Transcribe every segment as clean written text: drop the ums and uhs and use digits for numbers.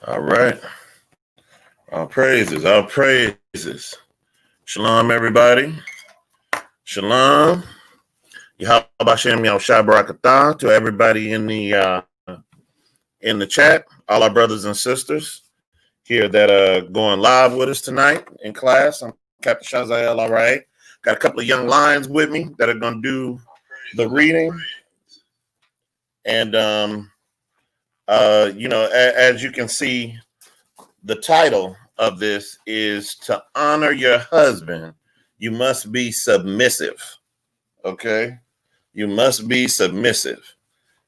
All right. All praises, all praises. Shalom, everybody. Shalom. Yahabashem Yahushua Barakatah to everybody in the chat, all our brothers and sisters here that are going live with us tonight in class. I'm Captain Shazael, all right. Got a couple of young lions with me that are going to do the reading. And, as you can see, the title of this is To Honor Your Husband, You Must Be Submissive. Okay? You must be submissive.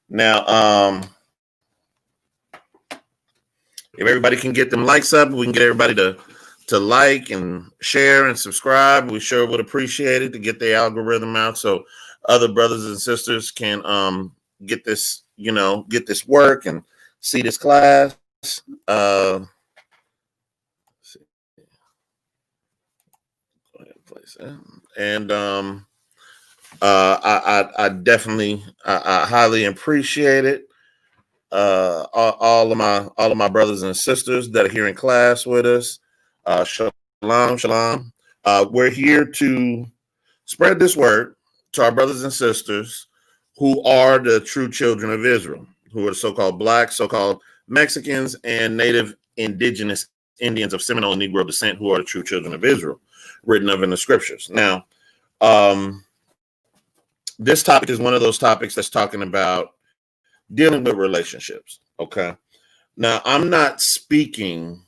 Now, if everybody can get them likes up, we can get everybody to like and share and subscribe. We sure would appreciate it to get the algorithm out so other brothers and sisters can get this, get this work and see this class. And I definitely I highly appreciate it. All of my brothers and sisters that are here in class with us. Shalom, shalom. We're here to spread this word to our brothers and sisters who are the true children of Israel, who are so-called Black, so-called Mexicans, and native indigenous Indians of Seminole and Negro descent who are the true children of Israel, written of in the scriptures. Now, this topic is one of those topics that's talking about dealing with relationships. Okay. Now, I'm not speaking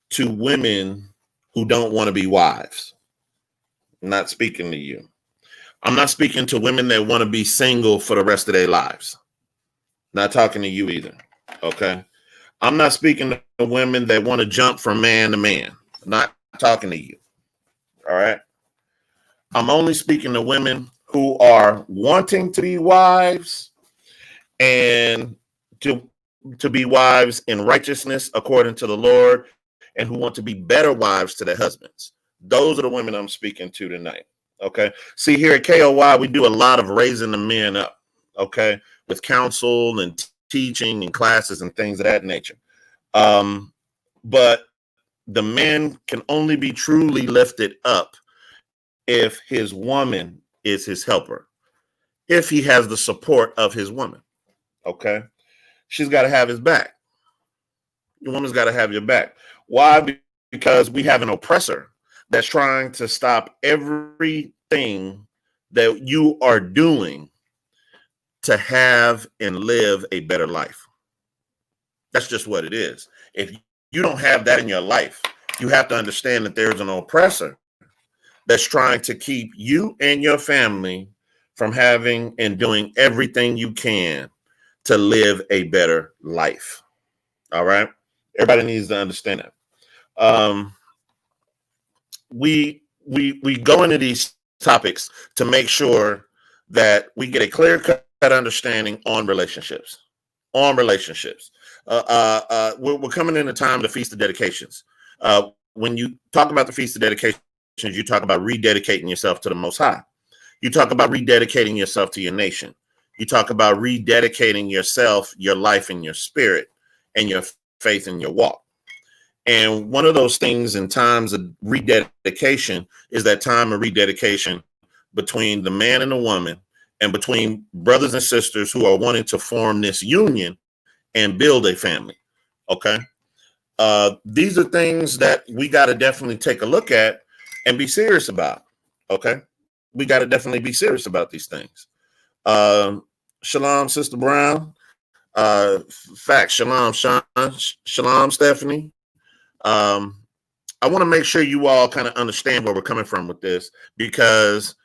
to women who don't want to be wives. I'm not speaking to you. I'm not speaking to women that want to be single for the rest of their lives. Not talking to you either. Okay. I'm not speaking to women that want to jump from man to man. Not talking to you. All right. I'm only speaking to women who are wanting to be wives and to be wives in righteousness according to the Lord, and who want to be better wives to their husbands. Those are the women I'm speaking to tonight. Okay. See, here at KOY, we do a lot of raising the men up. Okay. With counsel and teaching and classes and things of that nature. But the man can only be truly lifted up if his woman is his helper, if he has the support of his woman. Okay. She's got to have his back. Your woman's got to have your back. Why? Because we have an oppressor that's trying to stop everything that you are doing to have and live a better life. That's just what it is. If you don't have that in your life, you have to understand that there's an oppressor that's trying to keep you and your family from having and doing everything you can to live a better life. All right. Everybody needs to understand that. We go into these topics to make sure that we get a clear-cut understanding on relationships. We're coming in the time of the Feast of Dedications. When you talk about the Feast of Dedications, you talk about rededicating yourself to the Most High. You talk about rededicating yourself to your nation. You talk about rededicating yourself, your life, and your spirit, and your faith and your walk. And one of those things in times of rededication is that time of rededication between the man and the woman, and between brothers and sisters who are wanting to form this union and build a family. Okay. These are things that we got to definitely take a look at and be serious about. Okay. We got to definitely be serious about these things. Shalom, Sister Brown. Facts. Shalom, Sean. Shalom, Stephanie. I want to make sure you all kind of understand where we're coming from with this, because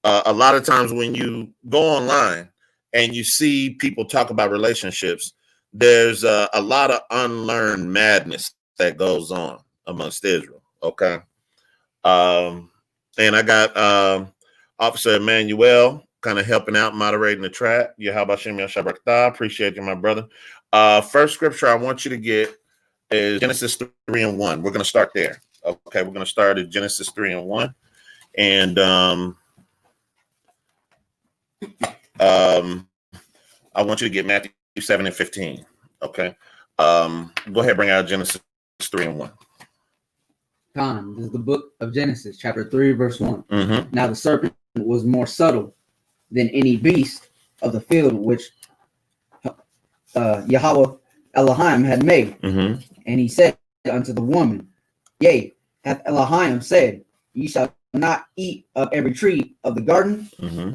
a lot of times when you go online and you see people talk about relationships, there's a lot of unlearned madness that goes on amongst Israel. Okay. And I got Officer Emmanuel kind of helping out, moderating the chat. Yahabashem Yashabrakta. Appreciate you, my brother. First scripture I want you to get is Genesis 3:1. We're going to start there. Okay, we're going to start at Genesis 3:1. And I want you to get Matthew 7:15. Okay. Go ahead, bring out Genesis 3:1. This is the book of Genesis, chapter 3, verse 1. Mm-hmm. Now the serpent was more subtle than any beast of the field which Yahweh Elohim had made. Mm-hmm. And he said unto the woman, Yea, hath Elohim said, Ye shall not eat of every tree of the garden? Mm-hmm.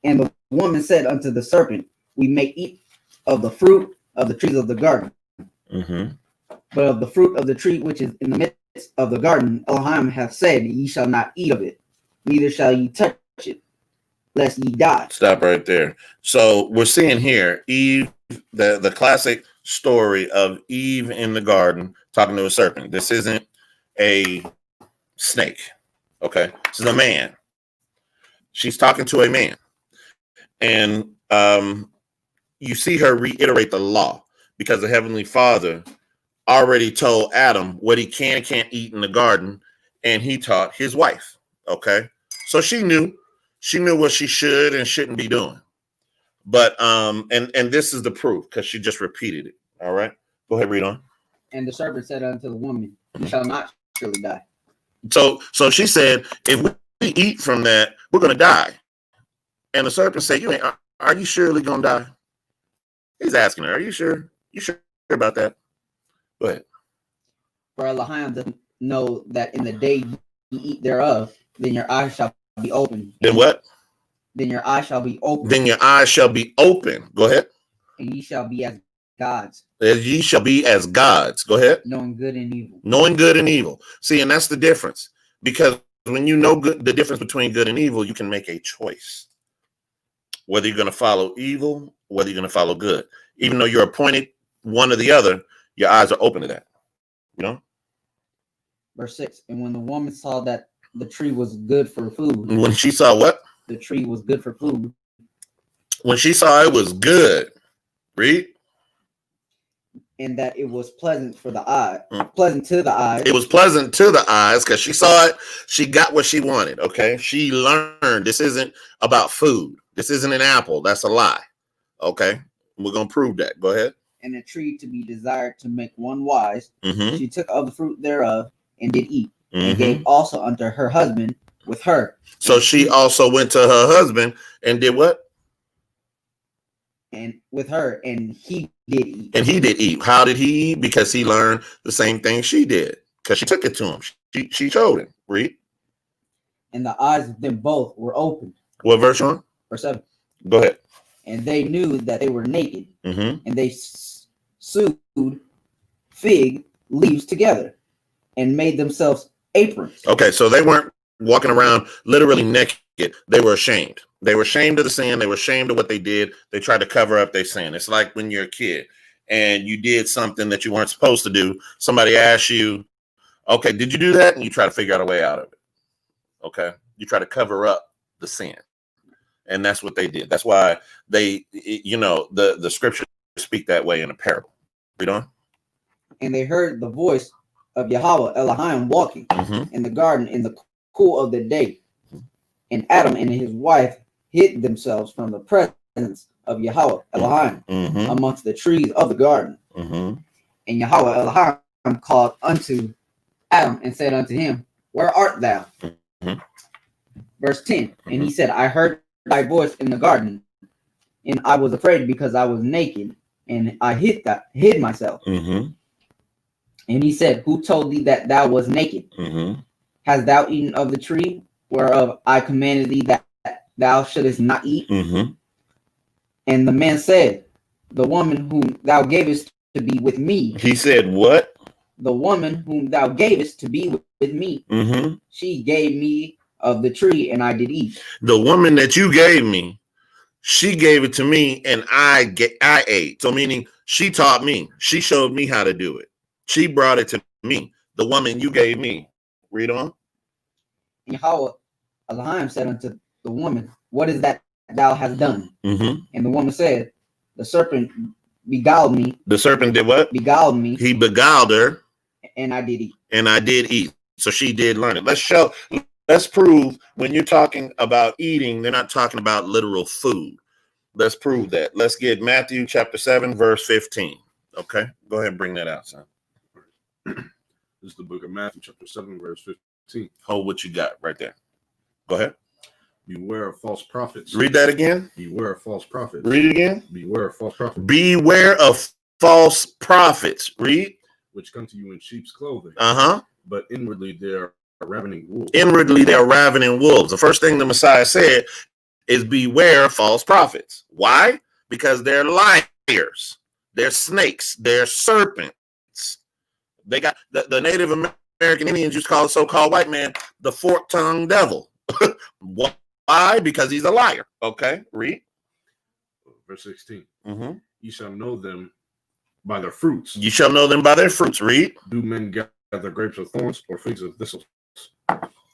And the woman said unto the serpent, We may eat of the fruit of the trees of the garden. Mm-hmm. But of the fruit of the tree which is in the midst of the garden, Elohim hath said, Ye shall not eat of it, neither shall ye touch it, lest ye die. Stop right there. So we're seeing here Eve, the classic story of Eve in the garden talking to a serpent. This isn't a snake. Okay. This is a man. She's talking to a man. And you see her reiterate the law because the Heavenly Father already told Adam what he can and can't eat in the garden, and he taught his wife. Okay. So she knew what she should and shouldn't be doing. But and this is the proof because she just repeated it. All right. Go ahead, read on. And the serpent said unto the woman, You shall not surely die. So she said, if we eat from that, we're gonna die. And the serpent said, are you surely gonna die? He's asking her, are you sure? You sure about that? Go ahead. For Elohim doth know that in the day ye eat thereof, then your eyes shall be open. Then what? Then your eyes shall be open. Then your eyes shall be open. Go ahead. And ye shall be as gods. As ye shall be as gods. Go ahead. Knowing good and evil. Knowing good and evil. See, and that's the difference. Because when you know the difference between good and evil, you can make a choice. Whether you're going to follow evil, whether you're going to follow good. Even though you're appointed one or the other, your eyes are open to that. You know? Verse 6. And when the woman saw that the tree was good for food. When she saw what? The tree was good for food. When she saw it was good. Read. And that it was pleasant for the eye. Pleasant to the eyes. It was pleasant to the eyes because she saw it. She got what she wanted. Okay. She learned this isn't about food. This isn't an apple. That's a lie. Okay. We're going to prove that. Go ahead. And a tree to be desired to make one wise. Mm-hmm. She took of the fruit thereof and did eat. Mm-hmm. And gave also unto her husband with her. So she also went to her husband and did what? And with her, and he did eat. And he did eat. How did he eat? Because he learned the same thing she did. Because she took it to him. She showed him. Read. And the eyes of them both were opened. What verse on? Verse 7. Go ahead. And they knew that they were naked. Mm-hmm. And they sewed fig leaves together and made themselves aprons. Okay, so they weren't walking around literally naked. They were ashamed. They were ashamed of the sin. They were ashamed of what they did. They tried to cover up their sin. It's like when you're a kid and you did something that you weren't supposed to do. Somebody asks you, okay, did you do that? And you try to figure out a way out of it. Okay. You try to cover up the sin. And that's what they did. That's why the scriptures speak that way in a parable. Read on. And they heard the voice of Yahweh Elohim walking in the garden in the cool of the day. And Adam and his wife hid themselves from the presence of Yahweh Elohim amongst the trees of the garden. And Yahweh Elohim called unto Adam and said unto him, Where art thou? Verse 10. And he said, I heard thy voice in the garden, and I was afraid because I was naked, and I hid myself. And he said, Who told thee that thou was naked? Hast thou eaten of the tree whereof I commanded thee that thou shouldest not eat? And the man said, The woman whom thou gavest to be with me. He said, what? The woman whom thou gavest to be with me, she gave me of the tree, and I did eat. The woman that you gave me, she gave it to me, and I ate. So meaning she taught me. She showed me how to do it. She brought it to me. The woman you gave me. Read on. And Yahweh Elohim said unto the woman, What is that thou hast done? And the woman said, The serpent beguiled me. The serpent did what? Beguiled me. He beguiled her. And I did eat. And I did eat. So she did learn it. Let's prove when you're talking about eating, they're not talking about literal food. Let's prove that. Let's get Matthew chapter 7, verse 15. Okay, go ahead and bring that out, son. This is the book of Matthew, chapter 7, verse 15. Hold what you got right there. Go ahead. Beware of false prophets. Read that again. Beware of false prophets. Read it again. Beware of false prophets. Beware of false prophets. Read. Which come to you in sheep's clothing. Uh-huh. But inwardly they are ravening wolves. Inwardly they are ravening wolves. The first thing the Messiah said is beware of false prophets. Why? Because they're liars. They're snakes. They're serpents. They got the Native American Indians used to call the so-called white man the fork-tongued devil. Why? Because he's a liar. Okay, read. Verse 16. Mm-hmm. You shall know them by their fruits. You shall know them by their fruits. Read. Do men gather grapes of thorns or figs of thistles?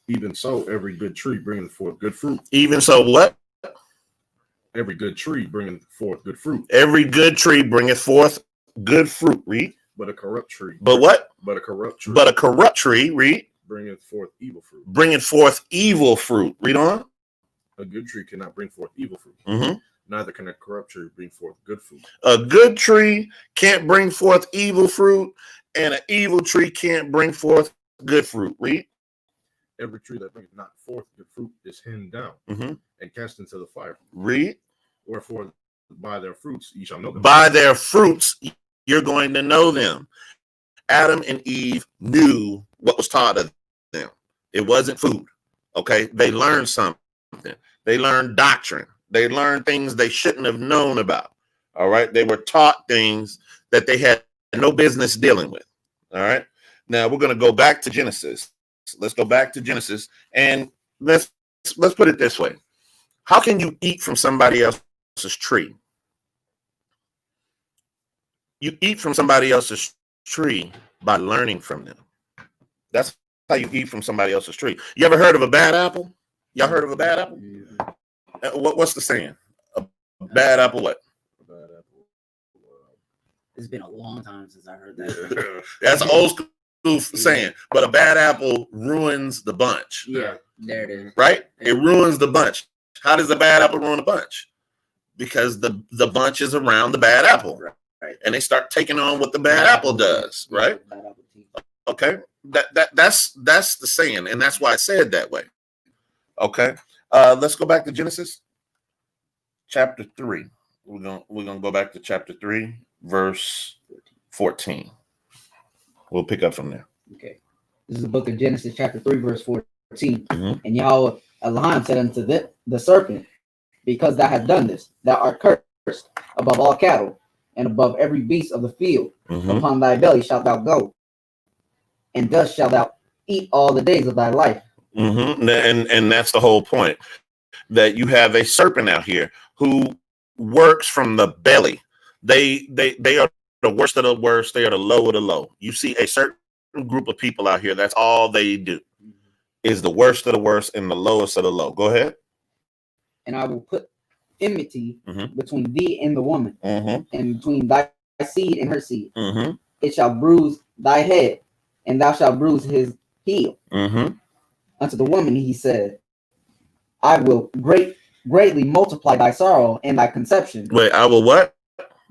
Even so, every good tree bringeth forth good fruit. Even so, what? Every good tree bringeth forth good fruit. Every good tree bringeth forth good fruit. Read. But a corrupt tree. But what? But a corrupt tree. But a corrupt tree. Read. Bringeth forth evil fruit. Bringeth forth evil fruit. Read on. A good tree cannot bring forth evil fruit. Mm-hmm. Neither can a corrupt tree bring forth good fruit. A good tree can't bring forth evil fruit, and an evil tree can't bring forth good fruit. Read. Every tree that bringeth not forth good fruit is hewn down and cast into the fire. Read. Wherefore, by their fruits ye shall know them. By their fruits you're going to know them. Adam and Eve knew what was taught of them. It wasn't food. Okay, they learned something. They learned doctrine. They learned things they shouldn't have known about. All right, they were taught things that they had no business dealing with. All right, now we're going to go back to Genesis. Let's go back to Genesis, and let's put it this way: how can you eat from somebody else's tree? You eat from somebody else's tree by learning from them. That's how you eat from somebody else's tree. You ever heard of a bad apple? Y'all heard of a bad apple? Yeah. What's the saying? A bad apple what? A bad apple. It's been a long time since I heard that. That's an old school saying. But a bad apple ruins the bunch. Yeah, there it is. Right? It ruins the bunch. How does a bad apple ruin a bunch? Because the bunch is around the bad apple. Right. And they start taking on what the bad apple does, right? Okay. That's the saying, and that's why I said that way. Okay. Let's go back to Genesis chapter 3. We're gonna go back to chapter 3, verse 14. We'll pick up from there. Okay. This is the book of Genesis, chapter 3, verse 14. And Yahweh Elohim said unto the serpent, because thou hast done this, thou art cursed above all cattle, and above every beast of the field. Upon thy belly shalt thou go, and dust shalt thou eat all the days of thy life. And that's the whole point, that you have a serpent out here who works from the belly. They are the worst of the worst. They are the low of the low. You see a certain group of people out here, that's all they do, is the worst of the worst and the lowest of the low. Go ahead. And I will put enmity between thee and the woman, and between thy seed and her seed. It shall bruise thy head, and thou shalt bruise his heel. Unto the woman he said, I will greatly multiply thy sorrow and thy conception. Wait, I will what?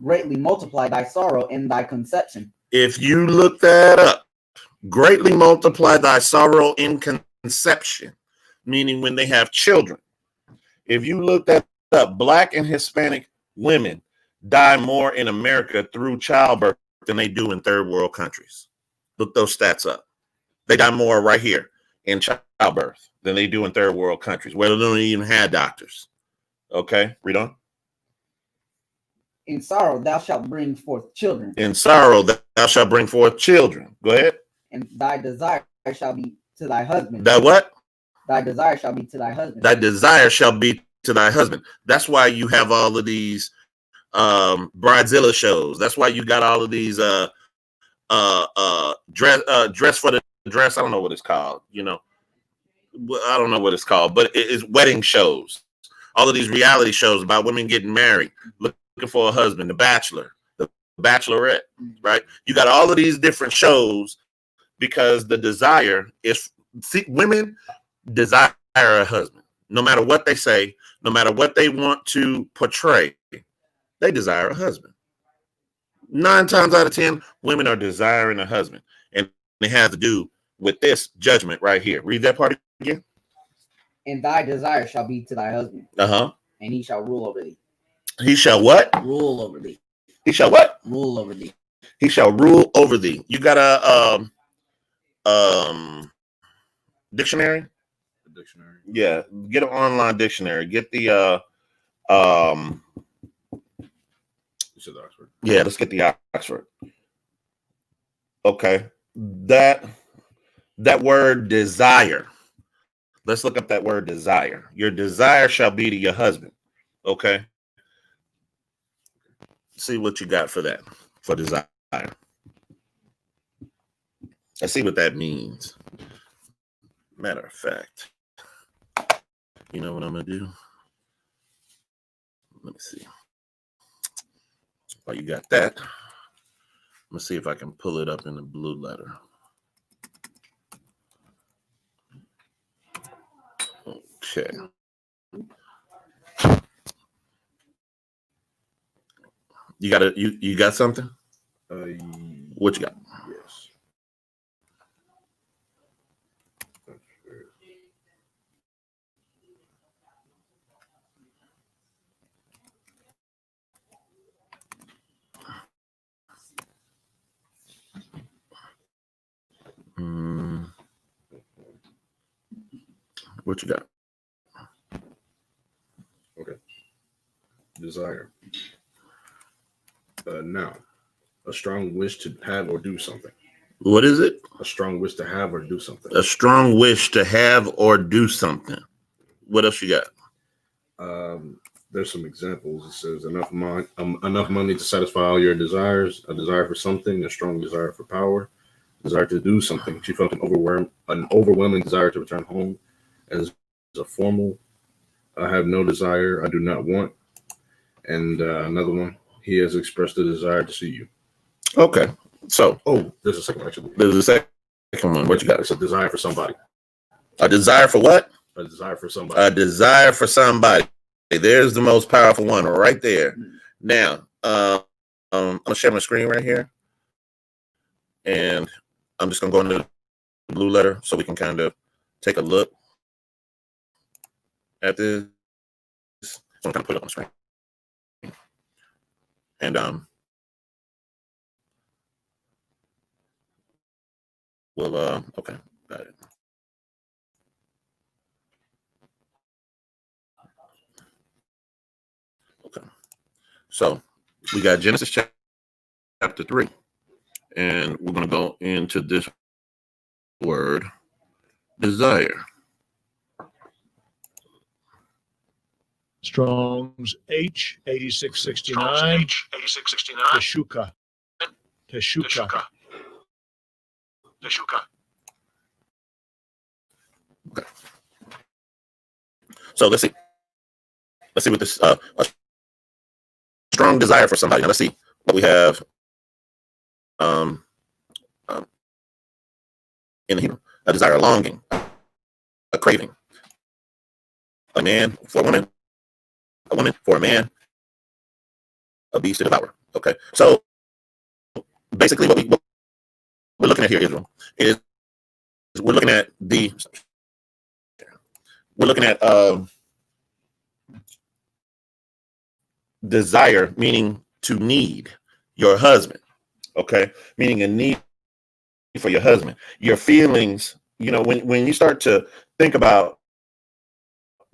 Greatly multiply thy sorrow and thy conception. If you look that up, greatly multiply thy sorrow in conception, meaning when they have children. If you look that up, Black and Hispanic women die more in America through childbirth than they do in third world countries. Look those stats up. They die more right here in childbirth than they do in third world countries, where they don't even have doctors. Okay, read on. In sorrow thou shalt bring forth children. In sorrow thou shalt bring forth children. Go ahead. And thy desire shall be to thy husband. Thy what? Thy desire shall be to thy husband. Thy desire shall be to thy husband. That's why you have all of these bridezilla shows. That's why you got all of these dress for the dress. I don't know what it's called. You know, I don't know what it's called, but it is wedding shows. All of these reality shows about women getting married, looking for a husband, The Bachelor, The Bachelorette, right? You got all of these different shows because the desire is, women desire a husband. No matter what they say, no matter what they want to portray, they desire a husband. 9 times out of 10, women are desiring a husband. And it has to do with this judgment right here. Read that part again. And thy desire shall be to thy husband, and he shall rule over thee. He shall what? Rule over thee. He shall what? Rule over thee. He shall rule over thee. You got a dictionary? The dictionary. Yeah, get an online dictionary. Get the You said the Oxford. yeah, let's get the Oxford. Okay. That word desire. Let's look up that word desire. Your desire shall be to your husband. Okay. See what you got for that, for desire. Let's see what that means. Matter of fact, you know what I'm going to do? Let me see. Oh, you got that. Let me see if I can pull it up in the blue letter. Okay. You got something? What you got? Yes. What you got? Okay. Desire. Now, a strong wish to have or do something. What is it? A strong wish to have or do something. A strong wish to have or do something. What else you got? There's some examples. It says enough money to satisfy all your desires, a desire for something, a strong desire for power, desire to do something. She felt an overwhelming desire to return home. As a formal, I have no desire, I do not want. And another one, he has expressed a desire to see you. Okay. So, there's a second one, actually. There's a second one. What you got? It's a desire for somebody. A desire for what? A desire for somebody. A desire for somebody. There's the most powerful one right there. Now, I'm going to share my screen right here. And I'm just going to go into the blue letter so we can kind of take a look at this. So I'm going to put it on the screen. And well, okay, got it. Okay, so we got Genesis chapter 3, and we're going to go into this word, desire. Strong's H 8669. Teshuka. Okay. So let's see what this a strong desire for somebody. Now let's see what we have in Hebrew. A desire, a longing, a craving. A man for a woman for a man, a beast to devour. Okay, so basically what we're looking at here, Israel, is we're looking at desire, meaning to need your husband. Okay, meaning a need for your husband. Your feelings, when you start to think about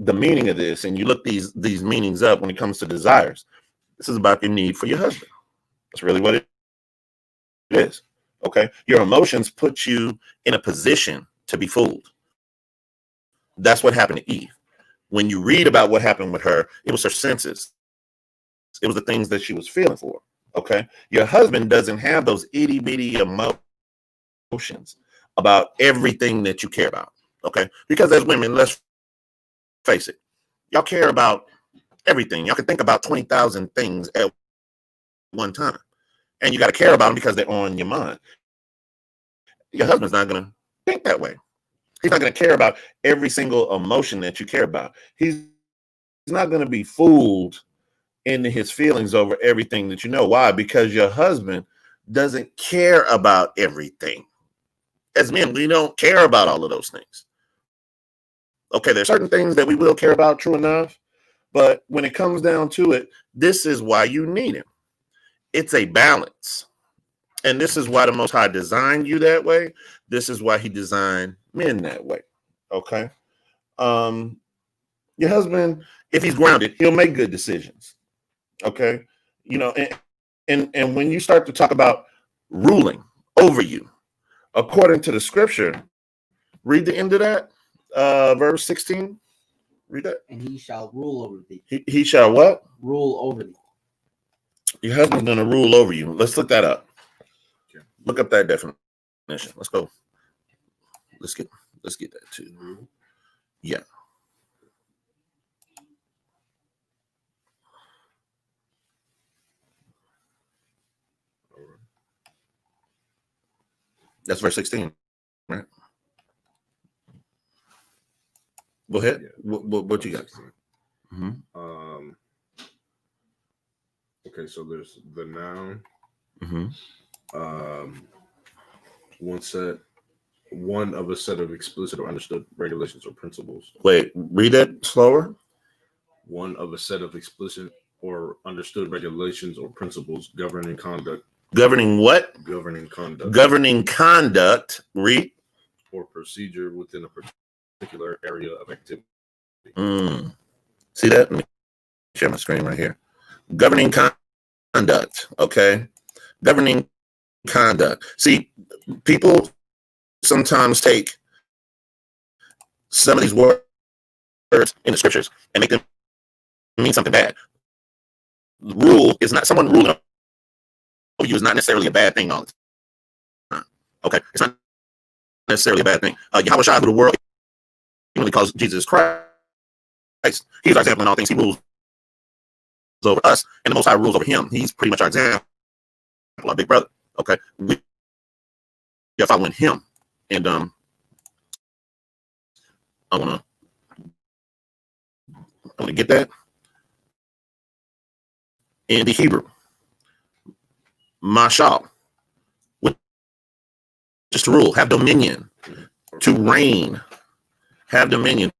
the meaning of this and you look these meanings up when it comes to desires, this is about your need for your husband. That's really what it is. Okay, your emotions put you in a position to be fooled. That's what happened to Eve. When you read about what happened with her, it was her senses. It was the things that she was feeling for. Okay, your husband doesn't have those itty bitty emotions about everything that you care about. Okay, because as women, let's face it, y'all care about everything. Y'all can think about 20,000 things at one time, and you got to care about them because they're on your mind. Your husband's not going to think that way. He's not going to care about every single emotion that you care about. He's not going to be fooled into his feelings over everything that you know. Why? Because your husband doesn't care about everything. As men, we don't care about all of those things. Okay, there's certain things that we will care about, true enough. But when it comes down to it, this is why you need him. It's a balance. And this is why the Most High designed you that way. This is why he designed men that way. Okay. Your husband, if he's grounded, he'll make good decisions. Okay. You know, and when you start to talk about ruling over you, according to the scripture, read the end of that, verse 16. Read that. And he shall rule over thee. He shall what? Rule over thee. Your husband's gonna rule over you. Let's look that up. Okay. Look up that definition. Let's go. Let's get that too. Yeah. That's verse 16, right? Go ahead. Yeah. What you got? Mm-hmm. Okay, so there's the noun. Mm-hmm. One of a set of explicit or understood regulations or principles. Wait, read that slower. One of a set of explicit or understood regulations or principles governing conduct. Governing what? Governing conduct. Governing conduct. Read. Or procedure within a particular area of activity. See that? Let me share my screen right here. Governing conduct. Okay. Governing conduct. See, people sometimes take some of these words in the scriptures and make them mean something bad. Rule is not someone ruling over you is not necessarily a bad thing all the time. Okay. It's not necessarily a bad thing. Yahweh Shai, who the world really calls Jesus Christ. He's our example in all things. He rules over us, and the Most High rules over him. He's pretty much our example, our big brother. Okay, we are following him, and I wanna get that in the Hebrew, mashal, which is to rule, have dominion, to reign, have dominion,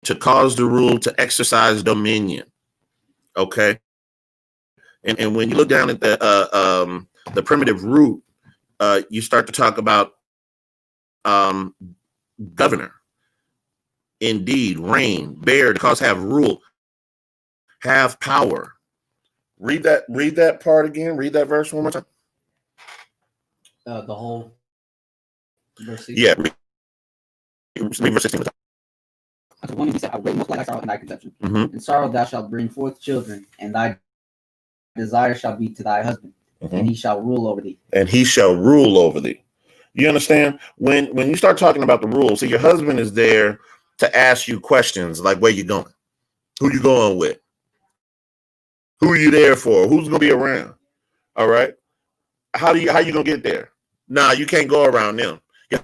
to cause the rule to exercise dominion. Okay. And when you look down at the primitive root, you start to talk about governor, indeed, reign, bear, to cause, have rule, have power. Read that part again. Read that verse one more time. The whole verse 16. Yeah. Read verse 16. Unto woman he said, I wait most like thy sorrow and thy conception. Mm-hmm. In sorrow thou shalt bring forth children, and thy desire shall be to thy husband, and he shall rule over thee. And he shall rule over thee. You understand? When you start talking about the rules, so your husband is there to ask you questions like, where you going? Who you going with? Who are you there for? Who's gonna be around? All right. How you gonna get there? Nah, you can't go around them. Your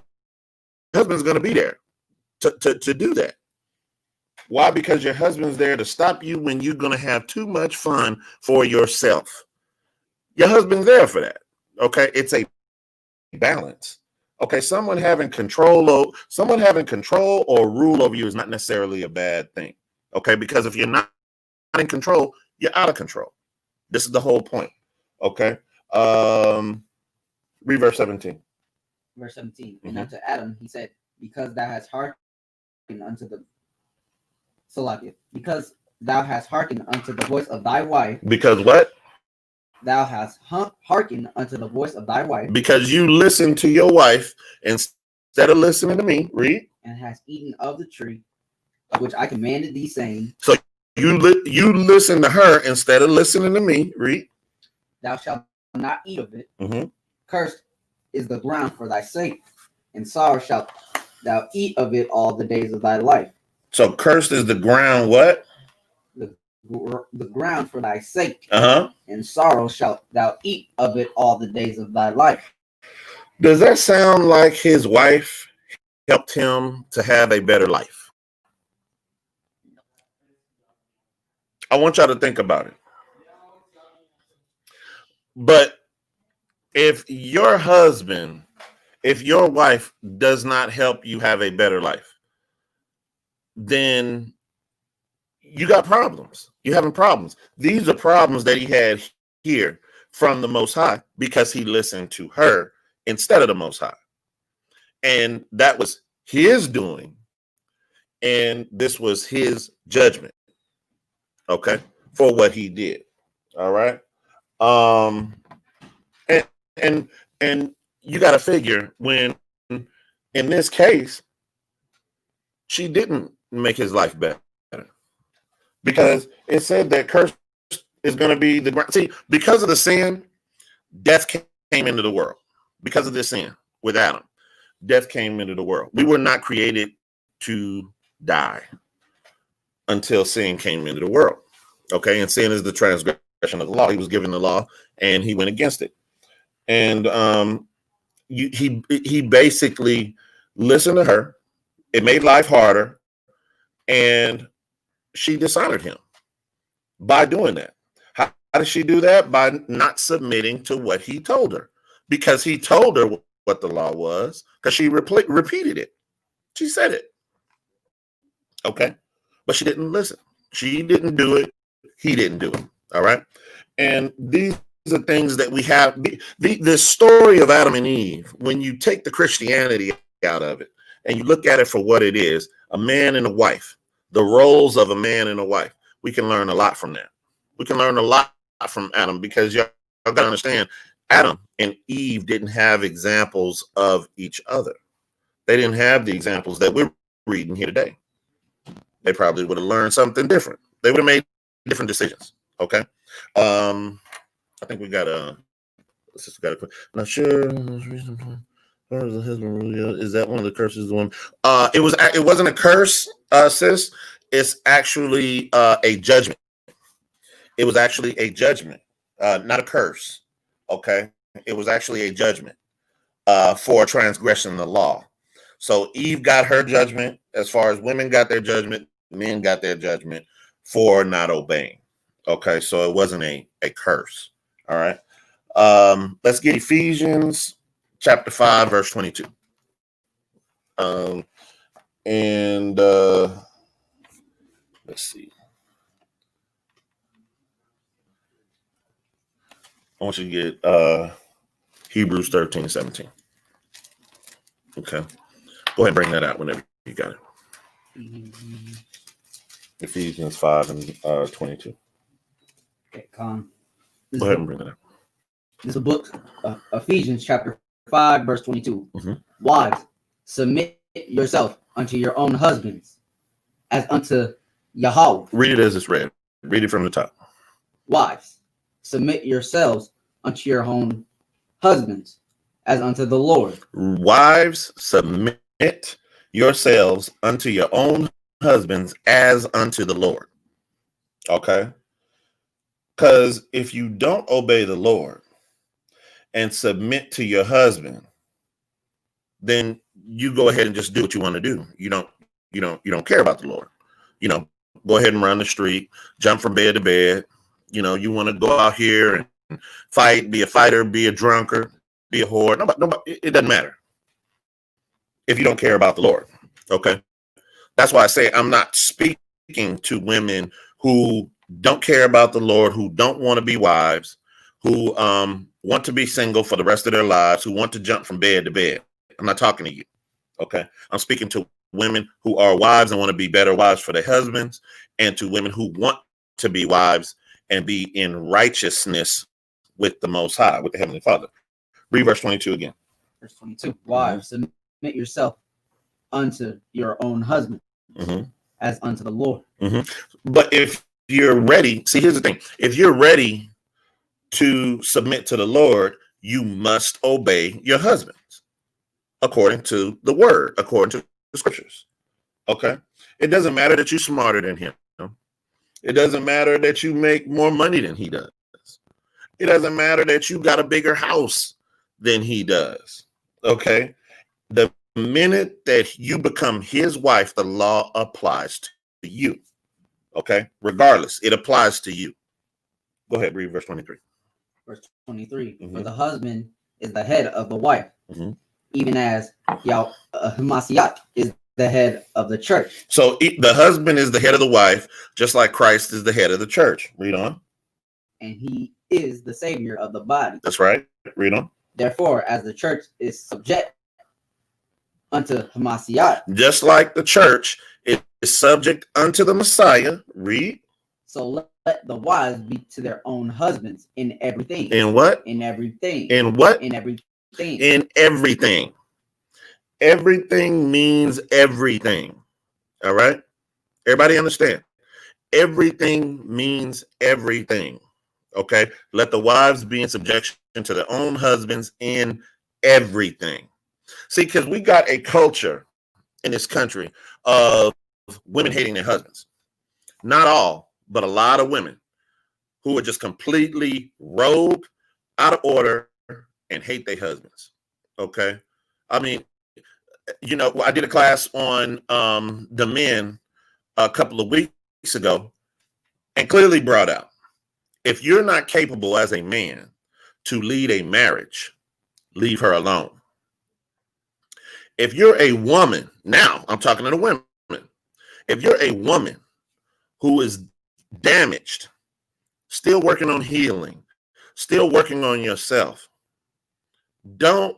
husband's gonna be there to do that. Why? Because your husband's there to stop you when you're going to have too much fun for yourself. Your husband's there for that. Okay. It's a balance. Okay. Someone having control or rule over you is not necessarily a bad thing. Okay. Because if you're not in control, you're out of control. This is the whole point. Okay. Read verse 17. Verse 17. And unto Adam, he said, because thou hast hearkened unto the Salakia, because thou hast hearkened unto the voice of thy wife. Because what? Thou hast hearkened unto the voice of thy wife. Because you listen to your wife instead of listening to me. Read. And hast eaten of the tree of which I commanded thee, saying. So you listen to her instead of listening to me. Read. Thou shalt not eat of it. Cursed is the ground for thy sake, and sorrow shalt thou eat of it all the days of thy life. So cursed is the ground, what? The ground for thy sake. And sorrow shalt thou eat of it all the days of thy life. Does that sound like his wife helped him to have a better life? I want y'all to think about it. But if your husband, if your wife does not help you have a better life, then you got problems. You're having problems. These are problems that he had here from the Most High because he listened to her instead of the Most High. And that was his doing. And this was his judgment. Okay. For what he did. All right. And and you got to figure when in this case, she didn't make his life better because it said that curse is going to be the ground. See, because of the sin, death came into the world. Because of this sin with Adam, death came into the world. We were not created to die until sin came into the world. Okay. And sin is the transgression of the law. He was given the law and he went against it. And he basically listened to her. It made life harder. And she dishonored him by doing that. How did she do that? By not submitting to what he told her. Because he told her what the law was. Because she repeated it. She said it. Okay. But she didn't listen. She didn't do it. He didn't do it. All right. And these are things that we have. The story of Adam and Eve, when you take the Christianity out of it and you look at it for what it is, a man and a wife, the roles of a man and a wife, we can learn a lot from that. We can learn a lot from Adam because y'all got to understand, Adam and Eve didn't have examples of each other. They didn't have the examples that we're reading here today. They probably would have learned something different. They would have made different decisions. Okay. I think we got a not sure. Is that one of the curses? The one it wasn't a curse, sis. It's actually a judgment. It was actually a judgment, not a curse. Okay. It was actually a judgment for transgression of the law. So Eve got her judgment as far as women got their judgment, men got their judgment for not obeying. Okay, so it wasn't a curse. All right. Let's get Ephesians chapter 5, verse 22. Let's see. I want you to get Hebrews 13, 17. Okay. Go ahead and bring that out whenever you got it. Ephesians 5 and 22. Okay, Con. Go ahead and bring that up. This is a book, Ephesians chapter 5, verse 22. Mm-hmm. Wives, submit yourself unto your own husbands, as unto Yahweh. Read it as it's read. Read it from the top. Wives, submit yourselves unto your own husbands, as unto the Lord. Wives, submit yourselves unto your own husbands as unto the Lord. Okay? Because if you don't obey the Lord and submit to your husband, then you go ahead and just do what you want to do. You don't care about the Lord. Go ahead and run the street, jump from bed to bed. You want to go out here and fight, be a fighter, be a drunkard, be a whore. Nobody, it doesn't matter if you don't care about the Lord. Okay. That's why I say I'm not speaking to women who don't care about the Lord, who don't want to be wives, who want to be single for the rest of their lives, who want to jump from bed to bed. I'm not talking to you. Okay. I'm speaking to women who are wives and want to be better wives for their husbands, and to women who want to be wives and be in righteousness with the Most High, with the Heavenly Father. Read verse 22 again. Verse 22. Wives, submit yourself unto your own husband, as unto the Lord. But if you're ready, see, here's the thing. If you're ready to submit to the Lord, you must obey your husbands according to the word, according to the scriptures. Okay. It doesn't matter that you're smarter than him. It doesn't matter that you make more money than he does. It doesn't matter that you got a bigger house than he does. Okay. The minute that you become his wife, the law applies to you. Okay. Regardless, it applies to you. Go ahead, read verse 23. Verse 23. Mhm. For the husband is the head of the wife, Mhm. even as Hamashiach is the head of the church. So the husband is the head of the wife, just like Christ is the head of the church. Read on. And he is the savior of the body. That's right. Read on. Therefore, as the church is subject unto Hamashiach, Just like the church is subject unto the Messiah. Read. so let the wives be to their own husbands in everything. In what? In everything. In what? In everything. In everything. Everything means everything. All right. Everybody understand? Everything means everything. Okay. Let the wives be in subjection to their own husbands in everything. See, because we got a culture in this country of women hating their husbands. Not all, but a lot of women who are just completely rogue, out of order, and hate their husbands. Okay. I mean, I did a class on the men a couple of weeks ago and clearly brought out, if you're not capable as a man to lead a marriage, leave her alone. If you're a woman, now I'm talking to the women, if you're a woman who is damaged, still working on healing, still working on yourself, don't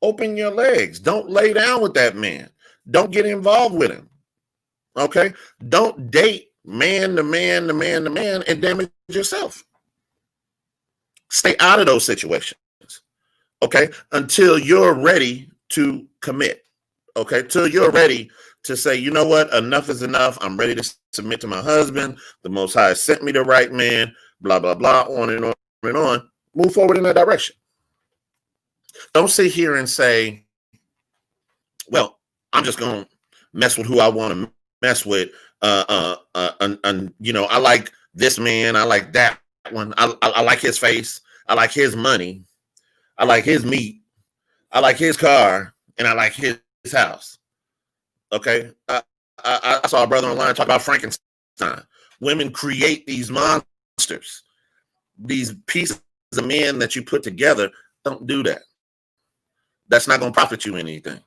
open your legs. Don't lay down with that man. Don't get involved with him. Okay? Don't date man to man to man to man and damage yourself. Stay out of those situations. Okay? Until you're ready to commit. Okay? Till you're ready to say, you know what? Enough is enough. I'm ready to submit to my husband. The Most High sent me the right man. Blah, blah, blah. On and on and on. Move forward in that direction. Don't sit here and say, well, I'm just going to mess with who I want to mess with. I like this man. I like that one. I like his face. I like his money. I like his meat. I like his car. And I like his house. Okay. I saw a brother online talk about Frankenstein. Women create these monsters, these pieces of men that you put together. Don't do that. That's not going to profit you anything.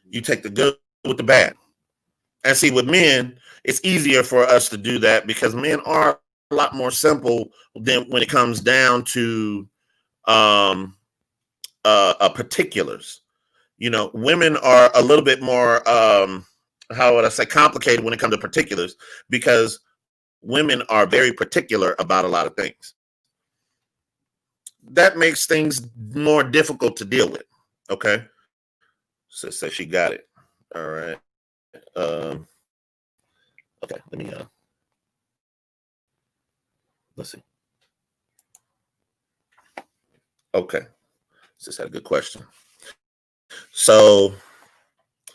You take the good with the bad. And see, with men, it's easier for us to do that because men are a lot more simple than when it comes down to particulars. Women are a little bit more, how would I say, complicated when it comes to particulars because women are very particular about a lot of things. That makes things more difficult to deal with. Okay. So she got it. All right. Okay. Let me let's see. Okay. Sis had a good question. So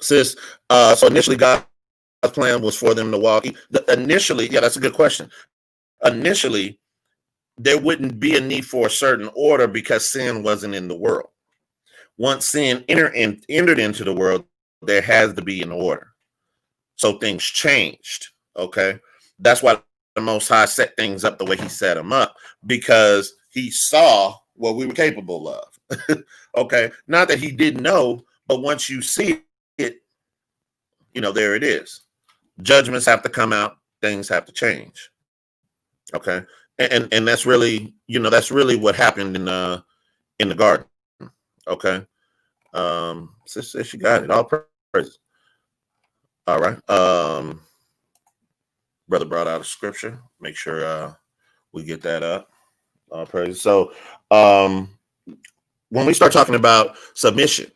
sis, so initially God's plan was for them to walk. Initially, yeah, that's a good question. Initially, there wouldn't be a need for a certain order because sin wasn't in the world. Once sin entered into the world, there has to be an order. So things changed. Okay. That's why the Most High set things up the way he set them up, because he saw what we were capable of. Okay. Not that he didn't know, but once you see it, there it is. Judgments have to come out. Things have to change. Okay. And that's really, that's really what happened in the garden. Okay. Sister, she got it. All praise. All right. Brother brought out a scripture. Make sure we get that up. All praise. So when we start talking about submission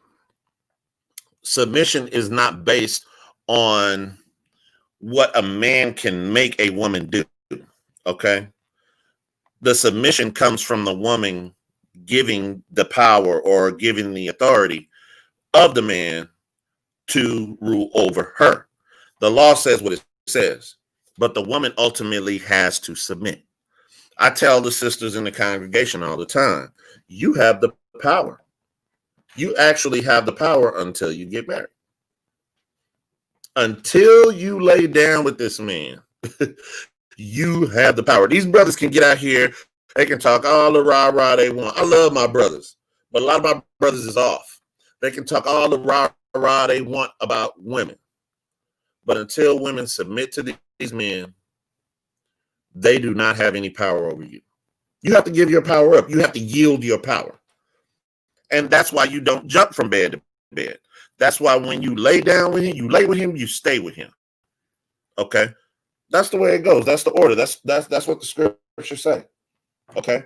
is not based on what a man can make a woman do. Okay. The submission comes from the woman giving the power or giving the authority of the man to rule over her. The law says what it says, but the woman ultimately has to submit. I tell the sisters in the congregation all the time, you have the power. You actually have the power until you get married. Until you lay down with this man, you have the power. These brothers can get out here They can talk all the rah-rah they want. I love my brothers, but a lot of my brothers is off. They can talk all the rah-rah they want about women. But until women submit to these men, they do not have any power over you. You have to give your power up. You have to yield your power. And that's why you don't jump from bed to bed. That's why when you lay down with him, you lay with him, you stay with him. Okay? That's the way it goes. That's the order. That's what the scriptures say. Okay?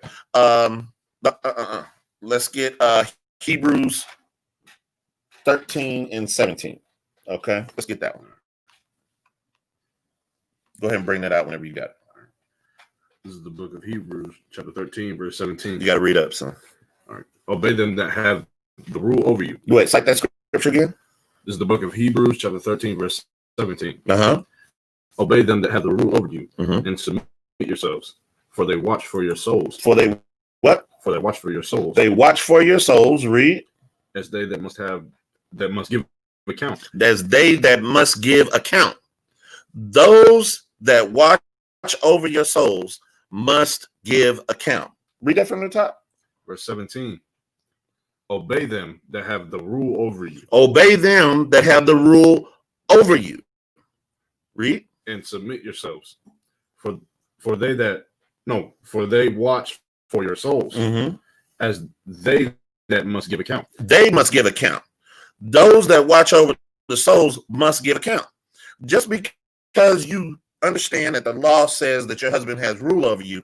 Let's get Hebrews 13 and 17. Okay? Let's get that one. Go ahead and bring that out whenever you got it. This is the book of Hebrews, chapter 13, verse 17. You got to read up, son. All right. Obey them that have the rule over you. Wait, cite that scripture again. This is the book of Hebrews, chapter 13, verse 17. Uh-huh. Obey them that have the rule over you, Mm-hmm. and submit yourselves, for they watch for your souls. For they what? For they watch for your souls. They watch for your souls. Read. As they that must give account. As they that must give account. Those that watch over your souls must give account. Read that from the top. Verse 17. Obey them that have the rule over you. Obey them that have the rule over you. Read. And submit yourselves. For they watch for your souls. Mm-hmm. As they that must give account. They must give account. Those that watch over the souls must give account. Just because you understand that the law says that your husband has rule over you,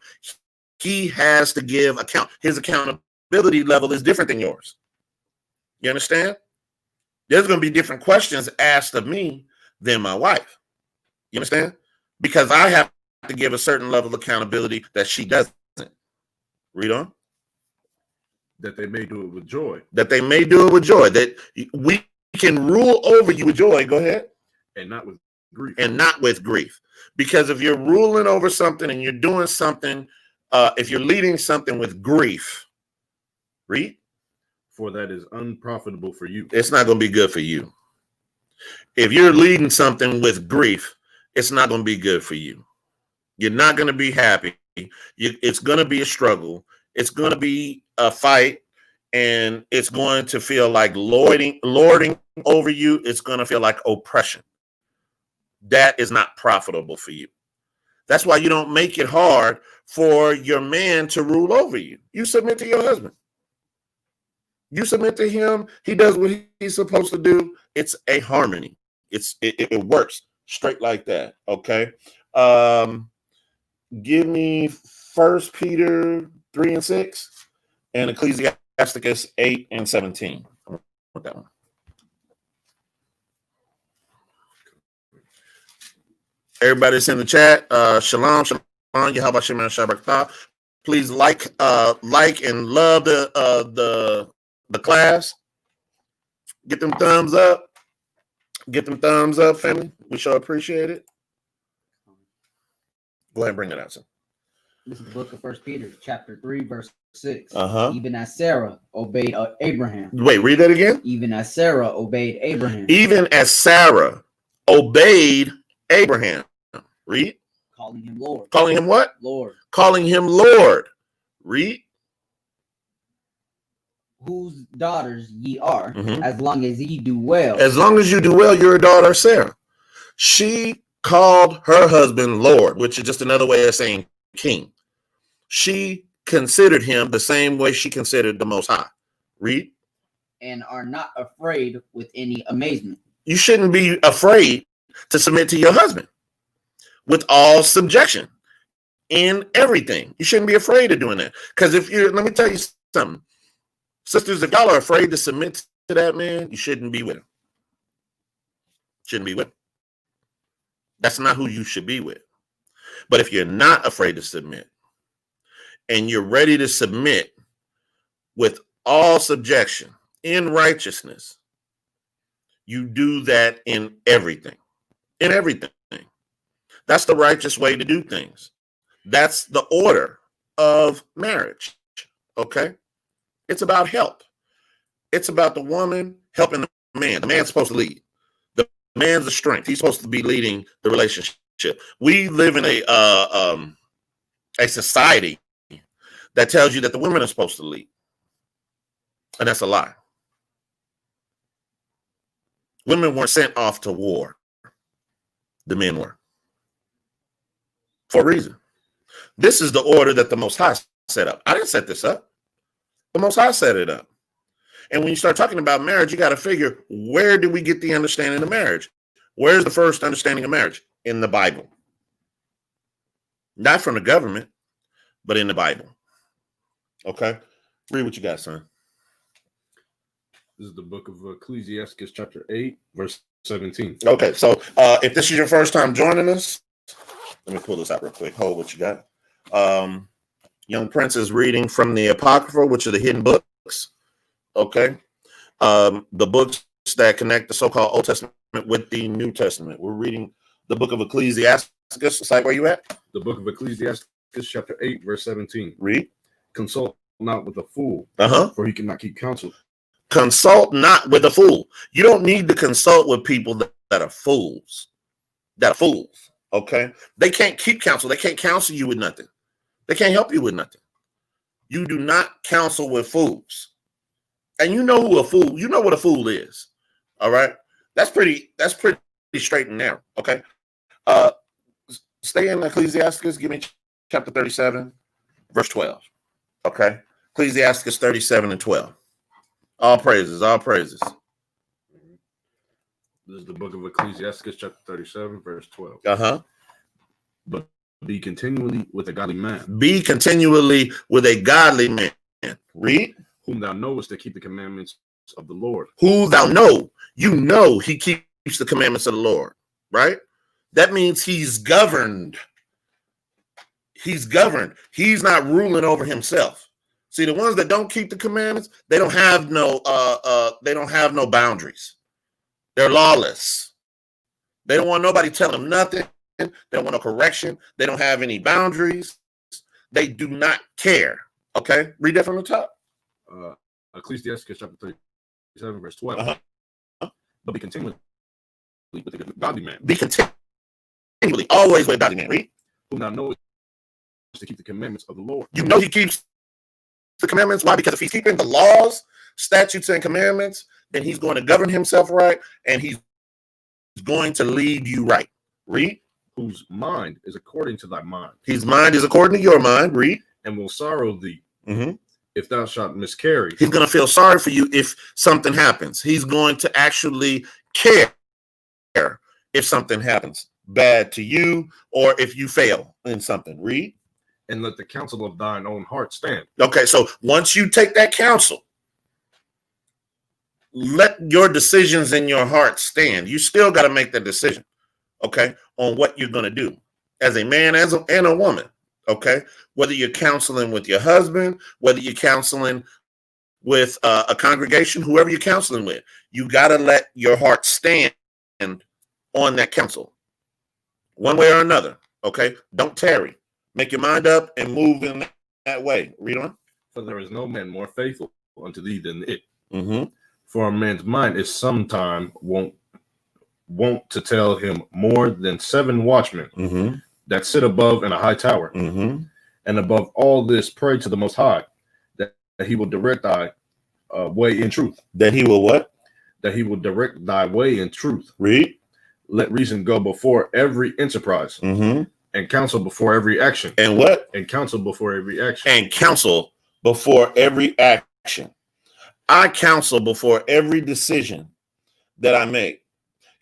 he has to give account. His accountability level is different than yours. You understand? There's going to be different questions asked of me than my wife. You understand? Because I have to give a certain level of accountability that she doesn't. Read on. That they may do it with joy. That they may do it with joy. That we can rule over you with joy. Go ahead. And not with grief. And not with grief. Because if you're ruling over something and you're doing something, if you're leading something with grief, read. For that is unprofitable for you. It's not going to be good for you. If you're leading something with grief, it's not going to be good for you. You're not going to be happy. It's going to be a struggle. It's going to be a fight. And it's going to feel like lording over you. It's going to feel like oppression. That is not profitable for you. That's why you don't make it hard for your man to rule over you. You submit to your husband. You submit to him. He does what he's supposed to do. It's a harmony. It works straight like that. Okay. Give me 1 Peter 3 and 6 and Ecclesiasticus 8 and 17. With that one. Everybody's in the chat. Shalom, shalom. Yahweh Shem Shabbat. Please like and love the class. Get them thumbs up. Get them thumbs up, family. We sure appreciate it. Go ahead and bring it out, son. This is the book of 1 Peter, chapter 3, verse 6. Uh-huh. Even as Sarah obeyed Abraham. Wait, read that again. Even as Sarah obeyed Abraham. Even as Sarah obeyed Abraham. Read. Calling him Lord. Calling him what? Lord. Calling him Lord. Read. Whose daughters ye are, Mhm. as long as ye do well. As long as you do well, you're a daughter of Sarah. She called her husband Lord, which is just another way of saying king. She considered him the same way she considered the Most High. Read. And are not afraid with any amazement. You shouldn't be afraid to submit to your husband with all subjection in everything. You shouldn't be afraid of doing that. Because let me tell you something. Sisters, if y'all are afraid to submit to that man, you shouldn't be with him. Shouldn't be with him. That's not who you should be with. But if you're not afraid to submit and you're ready to submit with all subjection in righteousness, you do that in everything. In everything. That's the righteous way to do things. That's the order of marriage. Okay? It's about help. It's about the woman helping the man. The man's supposed to lead. The man's the strength. He's supposed to be leading the relationship. We live in a society that tells you that the women are supposed to lead. And that's a lie. Women weren't sent off to war. The men were. For a reason. This is the order that the Most High set up. I didn't set this up. The Most High set it up. And when you start talking about marriage, you got to figure, where do we get the understanding of marriage? Where's the first understanding of marriage? In the Bible. Not from the government, but in the Bible. Okay? Read what you got, son. This is the book of Ecclesiastes, chapter 8, verse 17. Okay, so if this is your first time joining us, let me pull this out real quick. Hold what you got. Young Prince is reading from the Apocrypha, which are the hidden books. Okay. The books that connect the so-called Old Testament with the New Testament. We're reading the book of Ecclesiastes. Site where you at? The book of Ecclesiastes, chapter 8, verse 17. Read. Consult not with a fool, for he cannot keep counsel. Consult not with a fool. You don't need to consult with people that are fools. That are fools. Okay. They can't keep counsel. They can't counsel you with nothing. They can't help you with nothing. You do not counsel with fools. And you know who a fool, you know what a fool is. All right. That's pretty straight and narrow. Okay. Stay in Ecclesiastes. Give me chapter 37, verse 12. Okay. Ecclesiastes 37 and 12. All praises, all praises. This is the book of Ecclesiastes, chapter 37, verse 12. But be continually with a godly man. Be continually with a godly man. Read. Whom thou knowest to keep the commandments of the Lord. Who thou know. You know he keeps the commandments of the Lord. Right? That means he's governed. He's governed. He's not ruling over himself. See, the ones that don't keep the commandments, they don't have no boundaries. They're lawless. They don't want nobody telling them nothing. They don't want no correction. They don't have any boundaries. They do not care. Okay, read that from the top. Ecclesiastes chapter 37, verse 12. But be continually with a godly man. Be continually, always with a godly man. Read. Who now knows to keep the commandments of the Lord. You know he keeps the commandments. Why? Because if he's keeping the laws, statutes, and commandments, then he's going to govern himself right, and he's going to lead you right. Read. Whose mind is according to thy mind. His mind is according to your mind. Read. And will sorrow thee if thou shalt miscarry. He's going to feel sorry for you if something happens. He's going to actually care if something happens bad to you or if you fail in something. Read. And let the counsel of thine own heart stand. Okay, so once you take that counsel, let your decisions in your heart stand. You still got to make that decision, okay, on what you're going to do as a man and a woman, okay? Whether you're counseling with your husband, whether you're counseling with a congregation, whoever you're counseling with, you got to let your heart stand on that counsel one way or another, okay? Don't tarry. Make your mind up and move in that way. Read on. For there is no man more faithful unto thee than it. For a man's mind is sometime wont to tell him more than 7 watchmen that sit above in a high tower. And above all this, pray to the Most High that he will direct thy way in truth. That he will what? That he will direct thy way in truth. Read. Let reason go before every enterprise. And counsel before every action. And what? And counsel before every action. And counsel before every action. I counsel before every decision that I make.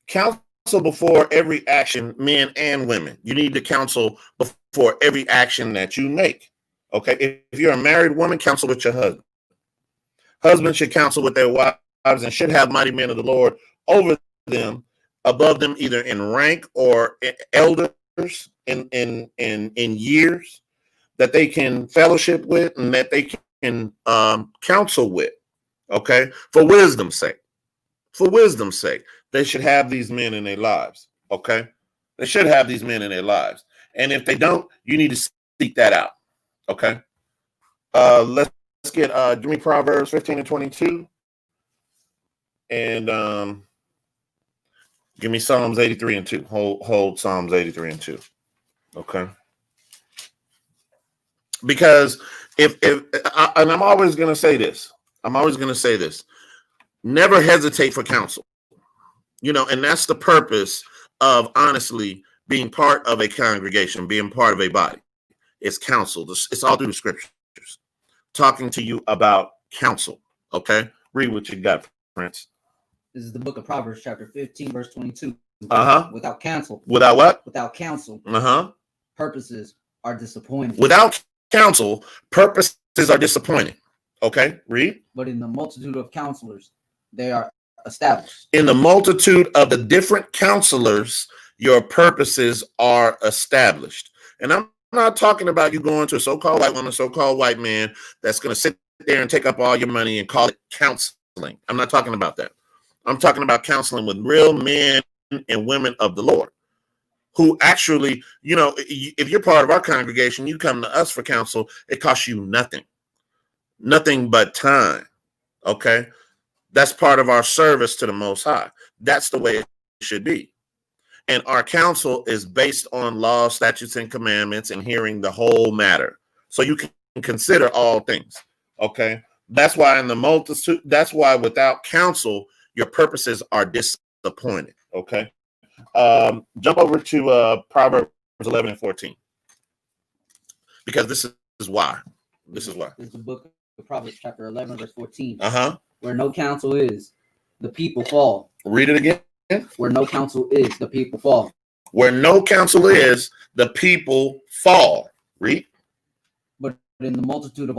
Counsel before every action, men and women. You need to counsel before every action that you make. Okay? If you're a married woman, counsel with your husband. Husbands should counsel with their wives and should have mighty men of the Lord over them, above them, either in rank or elders. In years that they can fellowship with and that they can counsel with, okay, for wisdom's sake. For wisdom's sake, they should have these men in their lives, okay? They should have these men in their lives. And if they don't, you need to seek that out, okay? Let's get, give me Proverbs 15 and 22. And give me Psalms 83 and 2. Hold Psalms 83 and 2. Okay. Because And I'm always going to say this. Never hesitate for counsel. And that's the purpose of honestly being part of a congregation, being part of a body. It's counsel. It's all through the scriptures. Talking to you about counsel. Okay? Read what you got, Prince. This is the book of Proverbs, chapter 15, verse 22. Without counsel. Without what? Without counsel. Purposes are disappointing. Without counsel, purposes are disappointing. Okay? Read. But in the multitude of counselors, they are established. In the multitude of the different counselors, your purposes are established. And I'm not talking about you going to a so-called white woman, so-called white man that's going to sit there and take up all your money and call it counseling. I'm not talking about that. I'm talking about counseling with real men and women of the Lord who actually, if you're part of our congregation, you come to us for counsel, it costs you nothing but time. Okay? That's part of our service to the Most High. That's the way it should be. And our counsel is based on laws, statutes, and commandments and hearing the whole matter. So you can consider all things. Okay? That's why that's why without counsel, your purposes are disappointed. Okay? Jump over to Proverbs 11 and 14. Because this is why. This is the book of Proverbs, chapter 11, verse 14. Where no counsel is, the people fall. Read it again. Where no counsel is, the people fall. Where no counsel is, the people fall. Read. But in the multitude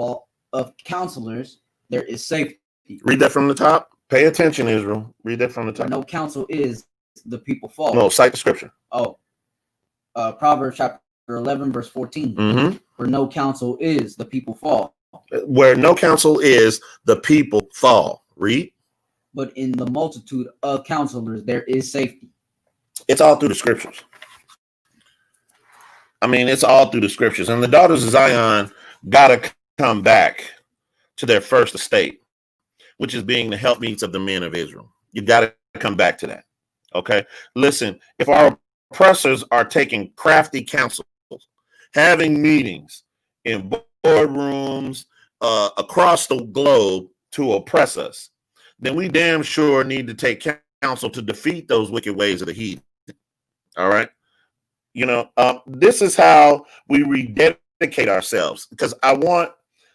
of counselors, there is safety. Read that from the top. Pay attention, Israel. Read that from the top. Where no counsel is, the people fall. No, cite the scripture. Proverbs chapter 11, verse 14. Where no counsel is, the people fall. Where no counsel is, the people fall. Read. But in the multitude of counselors, there is safety. It's all through the scriptures. It's all through the scriptures. And the daughters of Zion got to come back to their first estate, which is being the helpmeets of the men of Israel. You got to come back to that. Okay? Listen, if our oppressors are taking crafty counsel, having meetings in boardrooms across the globe to oppress us, then we damn sure need to take counsel to defeat those wicked ways of the heathen. All right. This is how we rededicate ourselves, because I want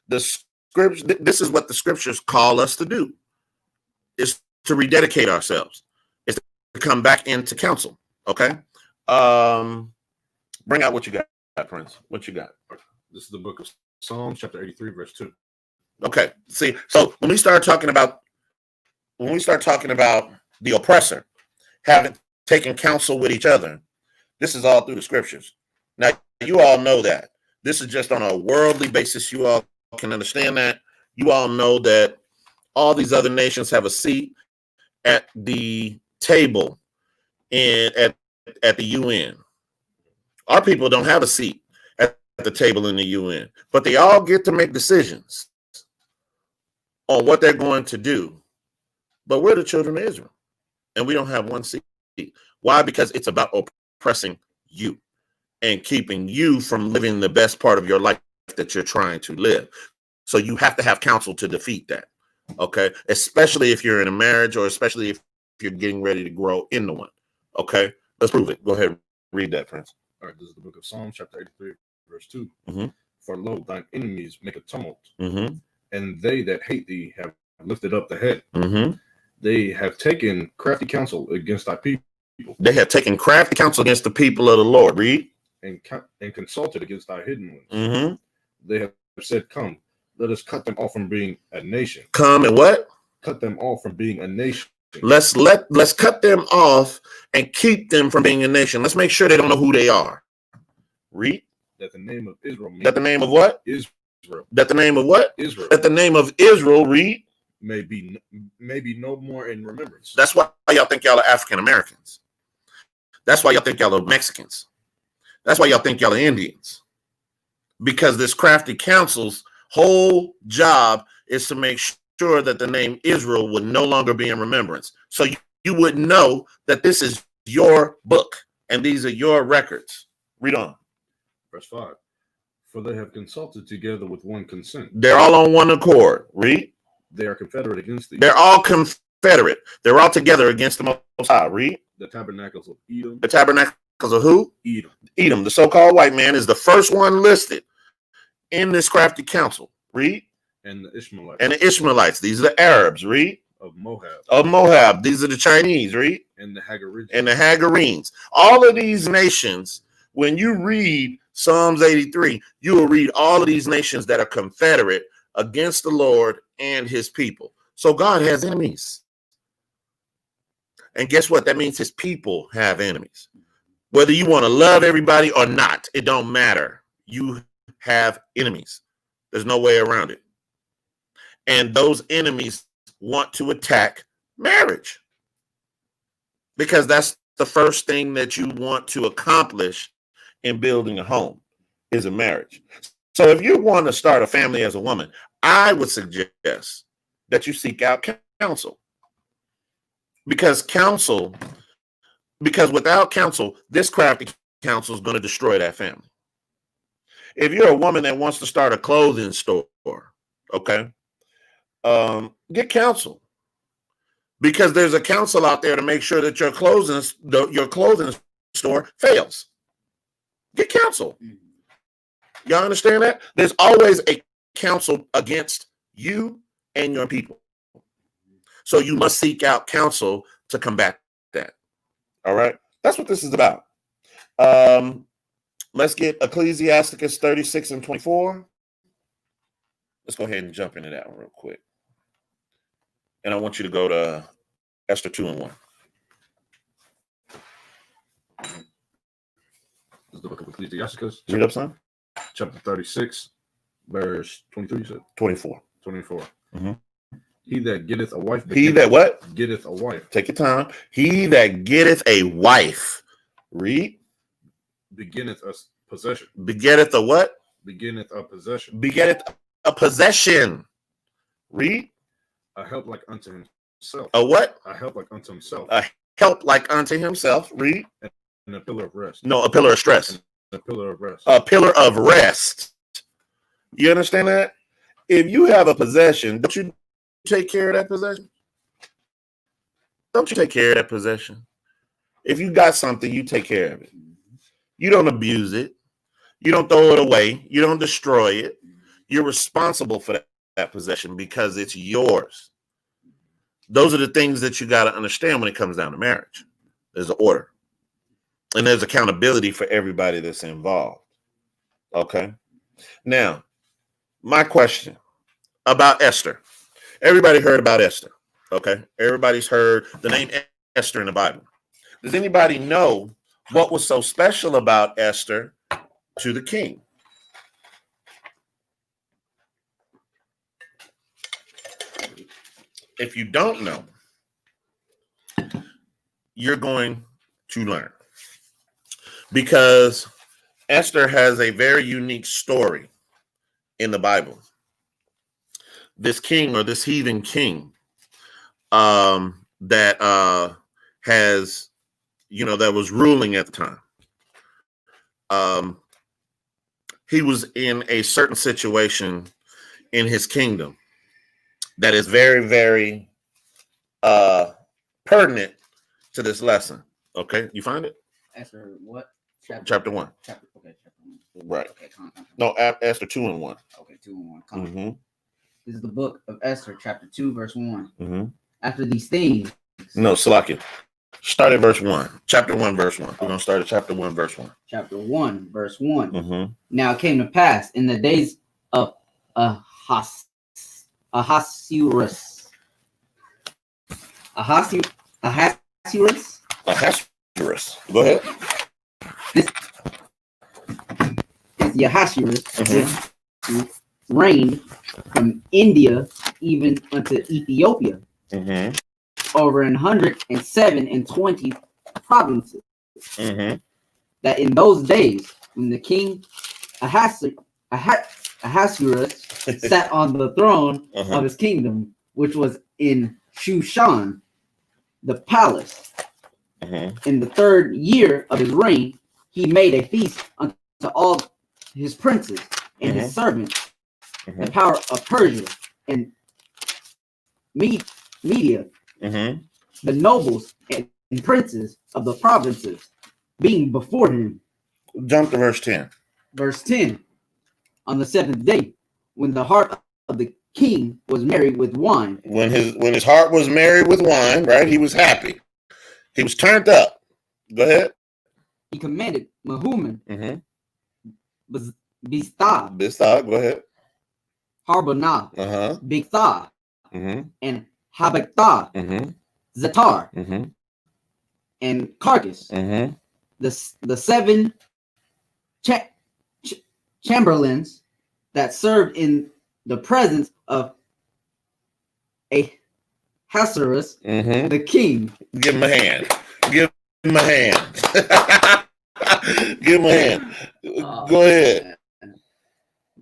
the scripture. This is what the scriptures call us to do, is to rededicate ourselves, is to come back into counsel. Okay. Bring out what you got, Prince. What you got? This is the book of Psalms, chapter 83, verse 2. Okay. See, so when we start talking about the oppressor having taken counsel with each other, this is all through the scriptures. Now, you all know that. This is just on a worldly basis. You all can understand that. You all know that all these other nations have a seat at the table and at the UN. Our people don't have a seat at the table in the UN, but they all get to make decisions on what they're going to do. But we're the children of Israel, and we don't have one seat. Why? Because it's about oppressing you and keeping you from living the best part of your life that you're trying to live. So you have to have counsel to defeat that. Okay. Especially if you're in a marriage, or especially if you're getting ready to grow into one. Okay. Let's prove it. Go ahead. Read that, Prince. All right. This is the book of Psalms, chapter 83, verse 2. For lo, thine enemies make a tumult, and they that hate thee have lifted up the head. They have taken crafty counsel against thy people. They have taken crafty counsel against the people of the Lord. Read. And consulted against thy hidden ones. They have said, come, let us cut them off from being a nation. Come and what? Cut them off from being a nation. Let's cut them off and keep them from being a nation. Let's make sure they don't know who they are. Read. That the name of Israel. That the name of what? Israel. That the name of what? Israel. That the name of Israel. Read. Maybe no more in remembrance. That's why y'all think y'all are African Americans. That's why y'all think y'all are Mexicans. That's why y'all think y'all are Indians. Because this crafty counsel's whole job is to make sure that the name Israel would no longer be in remembrance. So you would know that this is your book and these are your records. Read on. Verse 5. For they have consulted together with one consent. They're all on one accord. Read. They are confederate against thee. They're all confederate. They're all together against the Most High. Read. The tabernacles of Edom. The tabernacles of who? Edom. Edom, the so-called white man, is the first one listed in this crafty council. Read. And the Ishmaelites. And the Ishmaelites. These are the Arabs. Read. Of Moab. Of Moab. These are the Chinese. Read. And the Hagarenes. And the Hagarenes. All of these nations, when you read Psalms 83, you will read all of these nations that are confederate against the Lord and his people. So God has enemies. And guess what? That means his people have enemies. Whether you want to love everybody or not, it don't matter. You have enemies. There's no way around it. And those enemies want to attack marriage, because that's the first thing that you want to accomplish in building a home is a marriage. So if you want to start a family as a woman, I would suggest that you seek out counsel. Because without counsel, this crafty counsel is going to destroy that family. If you're a woman that wants to start a clothing store, okay, get counsel. Because there's a counsel out there to make sure that your clothing store fails. Get counsel. Y'all understand that? There's always a counsel against you and your people. So you must seek out counsel to combat that. All right? That's what this is about. Let's get Ecclesiasticus 36 and 24. Let's go ahead and jump into that one real quick. And I want you to go to Esther 2 and 1. This is the book of Ecclesiasticus. Read up, son. Chapter 36, verse 23, you said? 24. 24. Mm-hmm. He that getteth a wife. He that what? Getteth a wife. Take your time. He that getteth a wife. Read. Beginneth a possession. Begetteth a what? Beginneth a possession. Begetteth a possession. Read. A help like unto himself. A what? A help like unto himself. A help like unto himself. Read. And a pillar of rest. No, a pillar of stress. And a pillar of rest. A pillar of rest. You understand that? If you have a possession, don't you take care of that possession? Don't you take care of that possession? If you got something, you take care of it. You don't abuse it. You don't throw it away. You don't destroy it. You're responsible for that possession because it's yours. Those are the things that you got to understand when it comes down to marriage. There's an order. And there's accountability for everybody that's involved. Okay? Now, my question about Esther. Everybody heard about Esther. Okay? Everybody's heard the name Esther in the Bible. Does anybody know what was so special about Esther to the king? If you don't know, you're going to learn. Because Esther has a very unique story in the Bible. This king, or this heathen king, that has, that was ruling at the time. He was in a certain situation in his kingdom that is very, very pertinent to this lesson. Okay, you find it? Esther, what? Chapter 1. Chapter 1. Right. Okay, No, Esther 2 and 1. Okay, 2 and 1. Mm-hmm. This is the book of Esther, chapter 2, verse 1. Mm-hmm. After these things. No, Salakia. Start at verse 1. Chapter 1, verse 1. We're going to start at chapter 1, verse 1. Chapter 1, verse 1. Mm-hmm. Now it came to pass in the days of Ahasuerus. Ahasuerus. Go ahead. This is Ahasuerus, which reigned from India even unto Ethiopia, over 127 provinces. That in those days, when the king Ahasuerus sat on the throne of his kingdom, which was in Shushan, the palace, in the 3rd year of his reign, he made a feast unto all his princes and his servants, the power of Persia and Media, the nobles and princes of the provinces, being before him. Jump to verse 10. Verse 10. On the 7th day, when the heart of the king was merry with wine. When his heart was merry with wine, right? He was happy. He was turned up. Go ahead. He commanded Mahuman, Bistah, Go ahead. Harbonah, Bigtha, and Habakta, Zatar, and Carcass, the 7 chamberlains that served in the presence of Ahasuerus, the king. Give him a hand. Give him a hand. Give him a hand. Go ahead.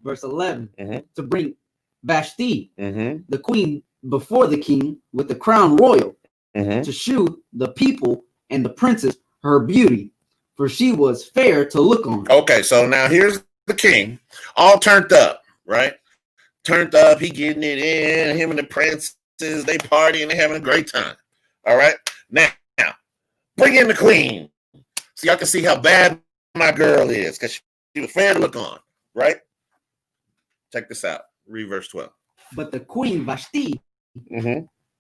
Verse 11. To bring Vashti, the queen, before the king with the crown royal, to shew the people and the princess her beauty, for she was fair to look on. Okay, so now here's the king, all turned up, right? Turned up, he getting it in, him and the princess, they partying, they having a great time. All right, now bring in the queen, so y'all can see how bad my girl is, because she was fair to look on, right? Check this out. Read verse 12. But the queen Vashti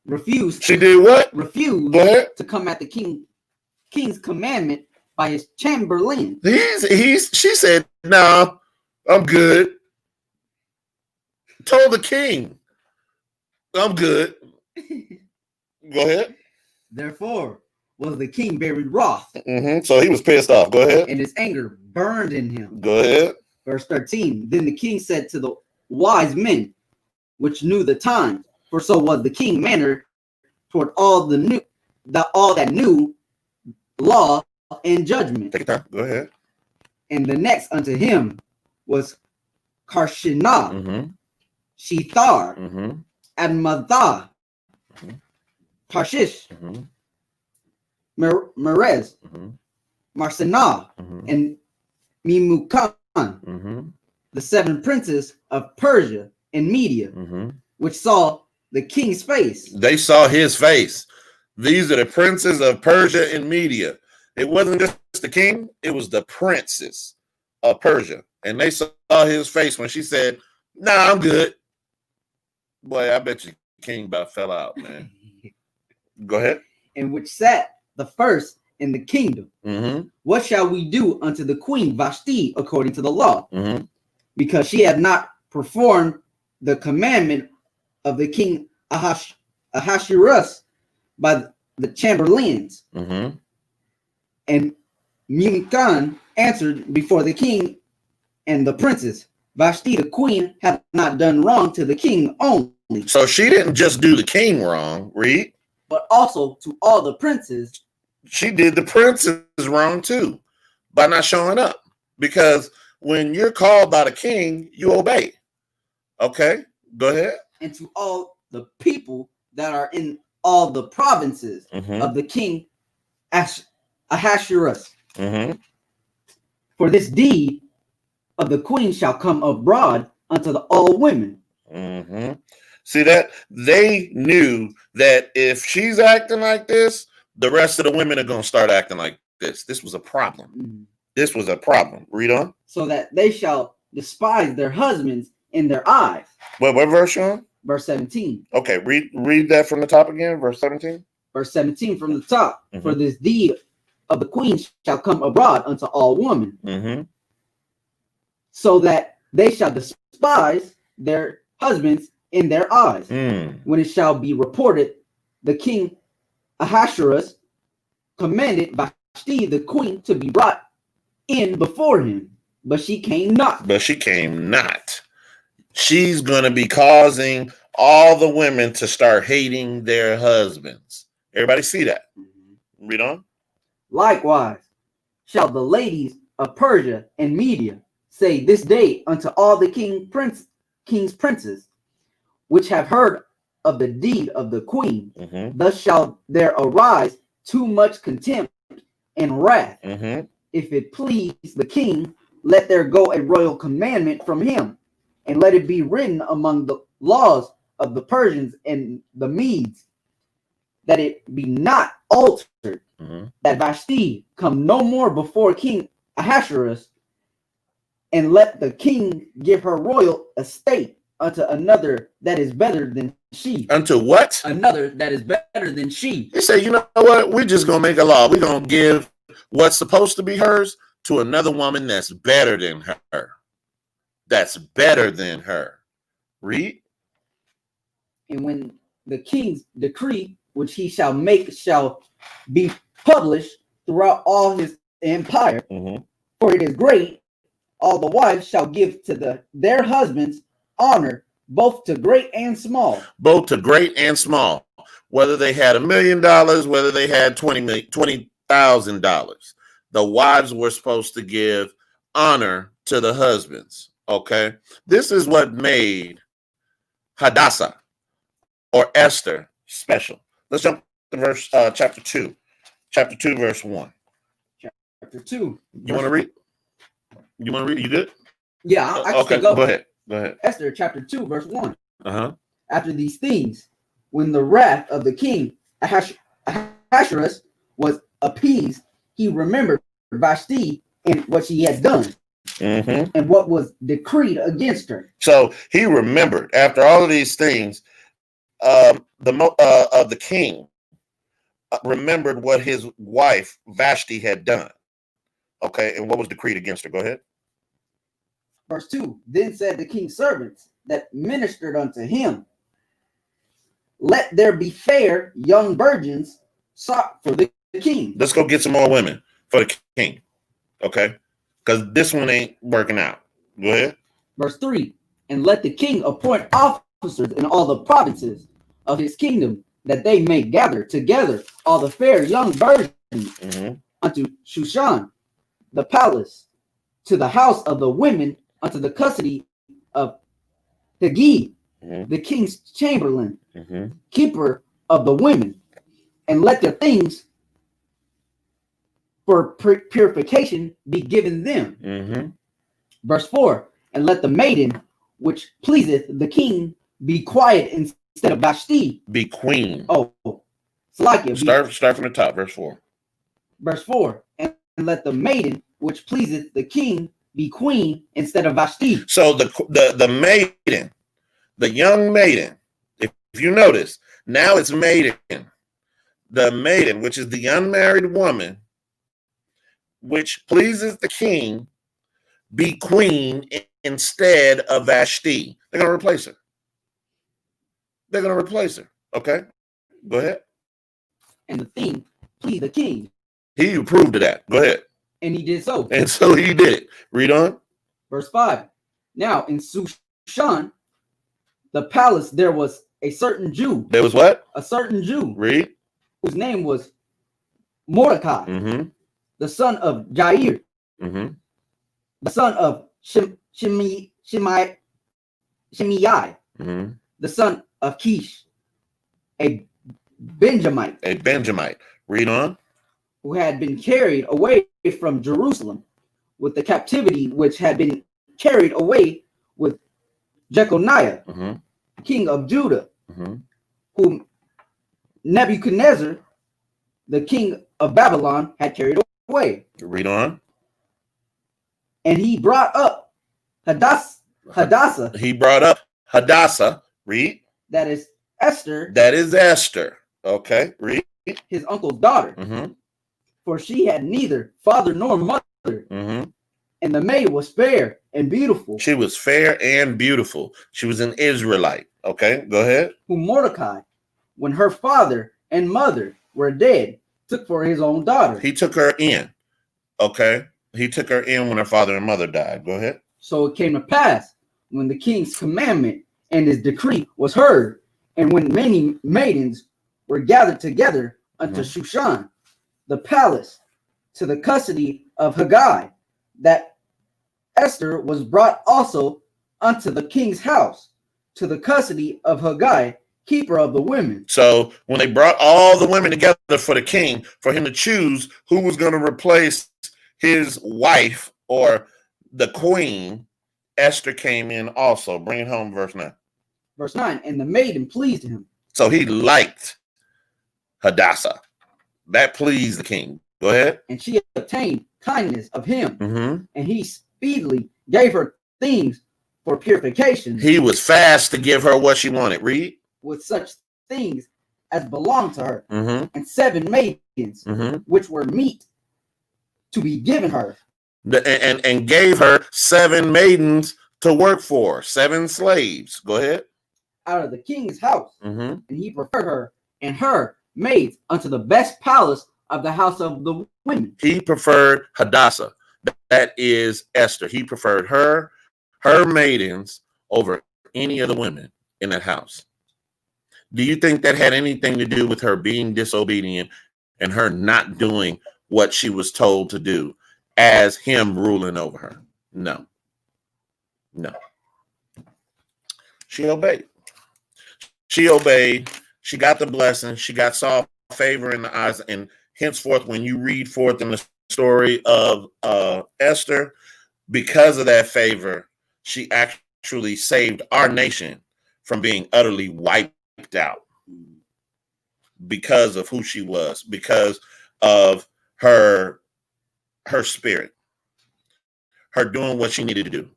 refused. She did what? Refused Go ahead. to come at the king's commandment by his chamberlain. She said, "No, I'm good." Told the king, "I'm good." Go ahead. Therefore was the king very wroth. So he was pissed off. Go ahead. And his anger burned in him. Go ahead. Verse 13. Then the king said to the wise men, which knew the time, for so was the king mannered toward all that knew law and judgment. Take your time. Go ahead. And the next unto him was Karshinah, Shethar, Admatha, Tarshish, Merez, Marsanah, and Memucan, the 7 princes of Persia and Media, which saw the king's face. They saw his face. These are the princes of Persia and Media. It wasn't just the king, it was the princes of Persia. And they saw his face when she said, "Nah, I'm good." Boy, I bet you the king about fell out, man. Go ahead. And which sat the first in the kingdom. What shall we do unto the queen Vashti according to the law? Because she had not performed the commandment of the king Ahasuerus by the chamberlains. And Memucan answered before the king and the princes, Vashti the queen hath not done wrong to the king only. So she didn't just do the king wrong, read. But also to all the princes. She did the princes wrong too by not showing up. Because when you're called by the king, you obey. Okay, go ahead. And to all the people that are in all the provinces of the king Ahasuerus. For this deed of the queen shall come abroad unto all women. See that? They knew that if she's acting like this, the rest of the women are going to start acting like this. This was a problem. This was a problem. Read on. So that they shall despise their husbands in their eyes. What verse, Sean? Verse 17. Okay, read that from the top again, verse 17. Verse 17 from the top. For this deed of the queen shall come abroad unto all women. So that they shall despise their husbands in their eyes. When it shall be reported, the king Ahasuerus commanded Vashti the queen to be brought in before him, but she came not. She's going to be causing all the women to start hating their husbands. Everybody see that? Read on. Likewise shall the ladies of Persia and Media say this day unto all the king's princes, which have heard of the deed of the queen. Thus shall there arise too much contempt and wrath, if it please the king let there go a royal commandment from him, and let it be written among the laws of the Persians and the Medes, that it be not altered, that Vashti come no more before King Ahasuerus, and let the king give her royal estate unto another that is better than she. Unto what? Another that is better than she. He said, you know what? We're just going to make a law. We're going to give what's supposed to be hers to another woman that's better than her. That's better than her. Read. And when the king's decree, which he shall make, shall be published throughout all his empire, for it is great, all the wives shall give to their husbands honor, both to great and small. Both to great and small. Whether they had $1 million, whether they had $20,000, the wives were supposed to give honor to the husbands. Okay, this is what made Hadassah or Esther special. Let's jump to verse chapter 2, verse 1. Chapter 2. You want to read? You want to read? You good? Yeah, I can okay. go. Go ahead. Go ahead. Esther chapter 2, verse 1. After these things, when the wrath of the king Ahasuerus was appeased, he remembered Vashti and what she had done, and what was decreed against her. So he remembered after all of these things, the king remembered what his wife Vashti had done. Okay, and what was decreed against her? Go ahead. Verse 2. Then said the king's servants that ministered unto him, let there be fair young virgins sought for the king. Let's go get some more women for the king. Okay, because this one ain't working out. Go ahead. Verse 3. And let the king appoint officers in all the provinces of his kingdom, that they may gather together all the fair young virgins unto Shushan, the palace, to the house of the women, unto the custody of Haggai, the king's chamberlain, keeper of the women, and let their things for purification be given them. Verse 4. And let the maiden which pleaseth the king be quiet instead of Vashti. Be queen. Oh, Salakia. Start from the top, verse 4. Verse 4. And let the maiden which pleaseth the king be queen instead of Vashti. So the maiden, the young maiden, if you notice, now it's maiden. The maiden, which is the unmarried woman, which pleases the king, be queen instead of Vashti. They're going to replace her. They're going to replace her. Okay, go ahead. And the thing pleased the king. He approved of that. Go ahead. And he did so. And so he did it. Read on. Verse 5. Now in Shushan, the palace, there was a certain Jew. There was what? A certain Jew. Read. Whose name was Mordecai, the son of Jair, the son of Shimei, the son of Kish, a Benjamite. A Benjamite. Read on. Who had been carried away from Jerusalem with the captivity which had been carried away with Jeconiah, king of Judah, whom Nebuchadnezzar, the king of Babylon, had carried away. Read on. And he brought up Hadassah. He brought up Hadassah. Read. That is Esther. That is Esther. Okay. Read. His uncle's daughter. For she had neither father nor mother. And the maid was fair and beautiful. She was fair and beautiful. She was an Israelite. Okay. Go ahead. Whom Mordecai, when her father and mother were dead, took for his own daughter. He took her in. Okay. He took her in when her father and mother died. Go ahead. So it came to pass when the king's commandment and his decree was heard, and when many maidens were gathered together unto Shushan, the palace, to the custody of Haggai, that Esther was brought also unto the king's house, to the custody of Haggai, keeper of the women. So when they brought all the women together for the king, for him to choose who was going to replace his wife or the queen, Esther, came in also. Bring it home, verse 9. Verse 9, and the maiden pleased him. So he liked Hadassah. That pleased the king. Go ahead. And she obtained kindness of him, Mm-hmm. and he speedily gave her things for purification. He was fast to give her what she wanted. Read. With such things as belonged to her, Mm-hmm. and 7 maidens, Mm-hmm. which were meet to be given her. And gave her 7 maidens to work for, 7 slaves. Go ahead. Out of the king's house, Mm-hmm. and he preferred her and her maids unto the best palace of the house of the women. He preferred Hadassah. That is Esther. He preferred her maidens over any of the women in that house. Do you think that had anything to do with her being disobedient and her not doing what she was told to do as him ruling over her? No. No. She obeyed. She obeyed. She got the blessing. She saw favor in the eyes. And henceforth, when you read forth in the story of Esther, because of that favor, she actually saved our nation from being utterly wiped out because of who she was, because of her spirit, her doing what she needed to do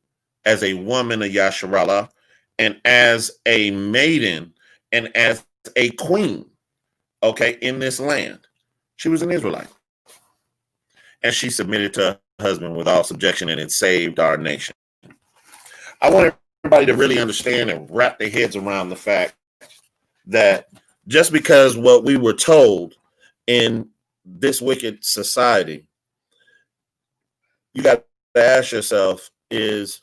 as a woman of Yasharallah, and as a maiden, and as a queen, okay, in this land. She was an Israelite. And she submitted to her husband with all subjection, and it saved our nation. I want everybody to really understand and wrap their heads around the fact that just because what we were told in this wicked society, you got to ask yourself, is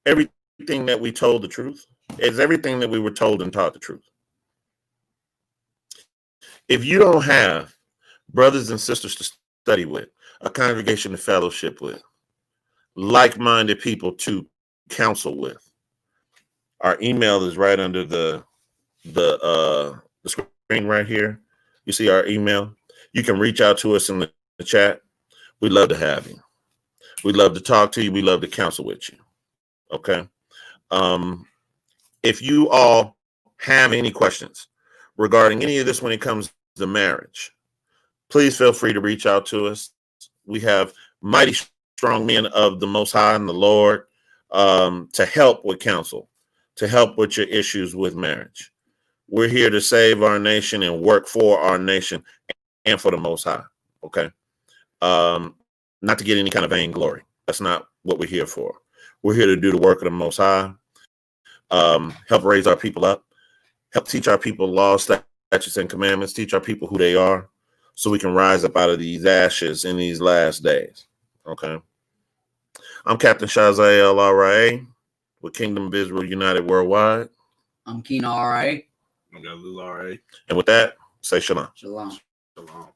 everything that we told the truth? Is everything that we were told and taught the truth? If you don't have brothers and sisters to study with, a congregation to fellowship with, like-minded people to counsel with, our email is right under the screen right here. You see our email. You can reach out to us in the chat. We'd love to have you. We'd love to talk to you. We love to counsel with you. Okay. If you all have any questions regarding any of this when it comes to marriage, please feel free to reach out to us. We have mighty strong men of the Most High and the Lord to help with counsel, to help with your issues with marriage. We're here to save our nation and work for our nation and for the Most High. Okay. Not to get any kind of vainglory. That's not what we're here for. We're here to do the work of the Most High, help raise our people up, help teach our people laws, statutes, and commandments, teach our people who they are, so we can rise up out of these ashes in these last days. Okay. I'm Captain Shazai LRA with Kingdom of Israel United Worldwide. I'm Keen RA. I got a little RA. And with that, say shalom. Shalom. Shalom.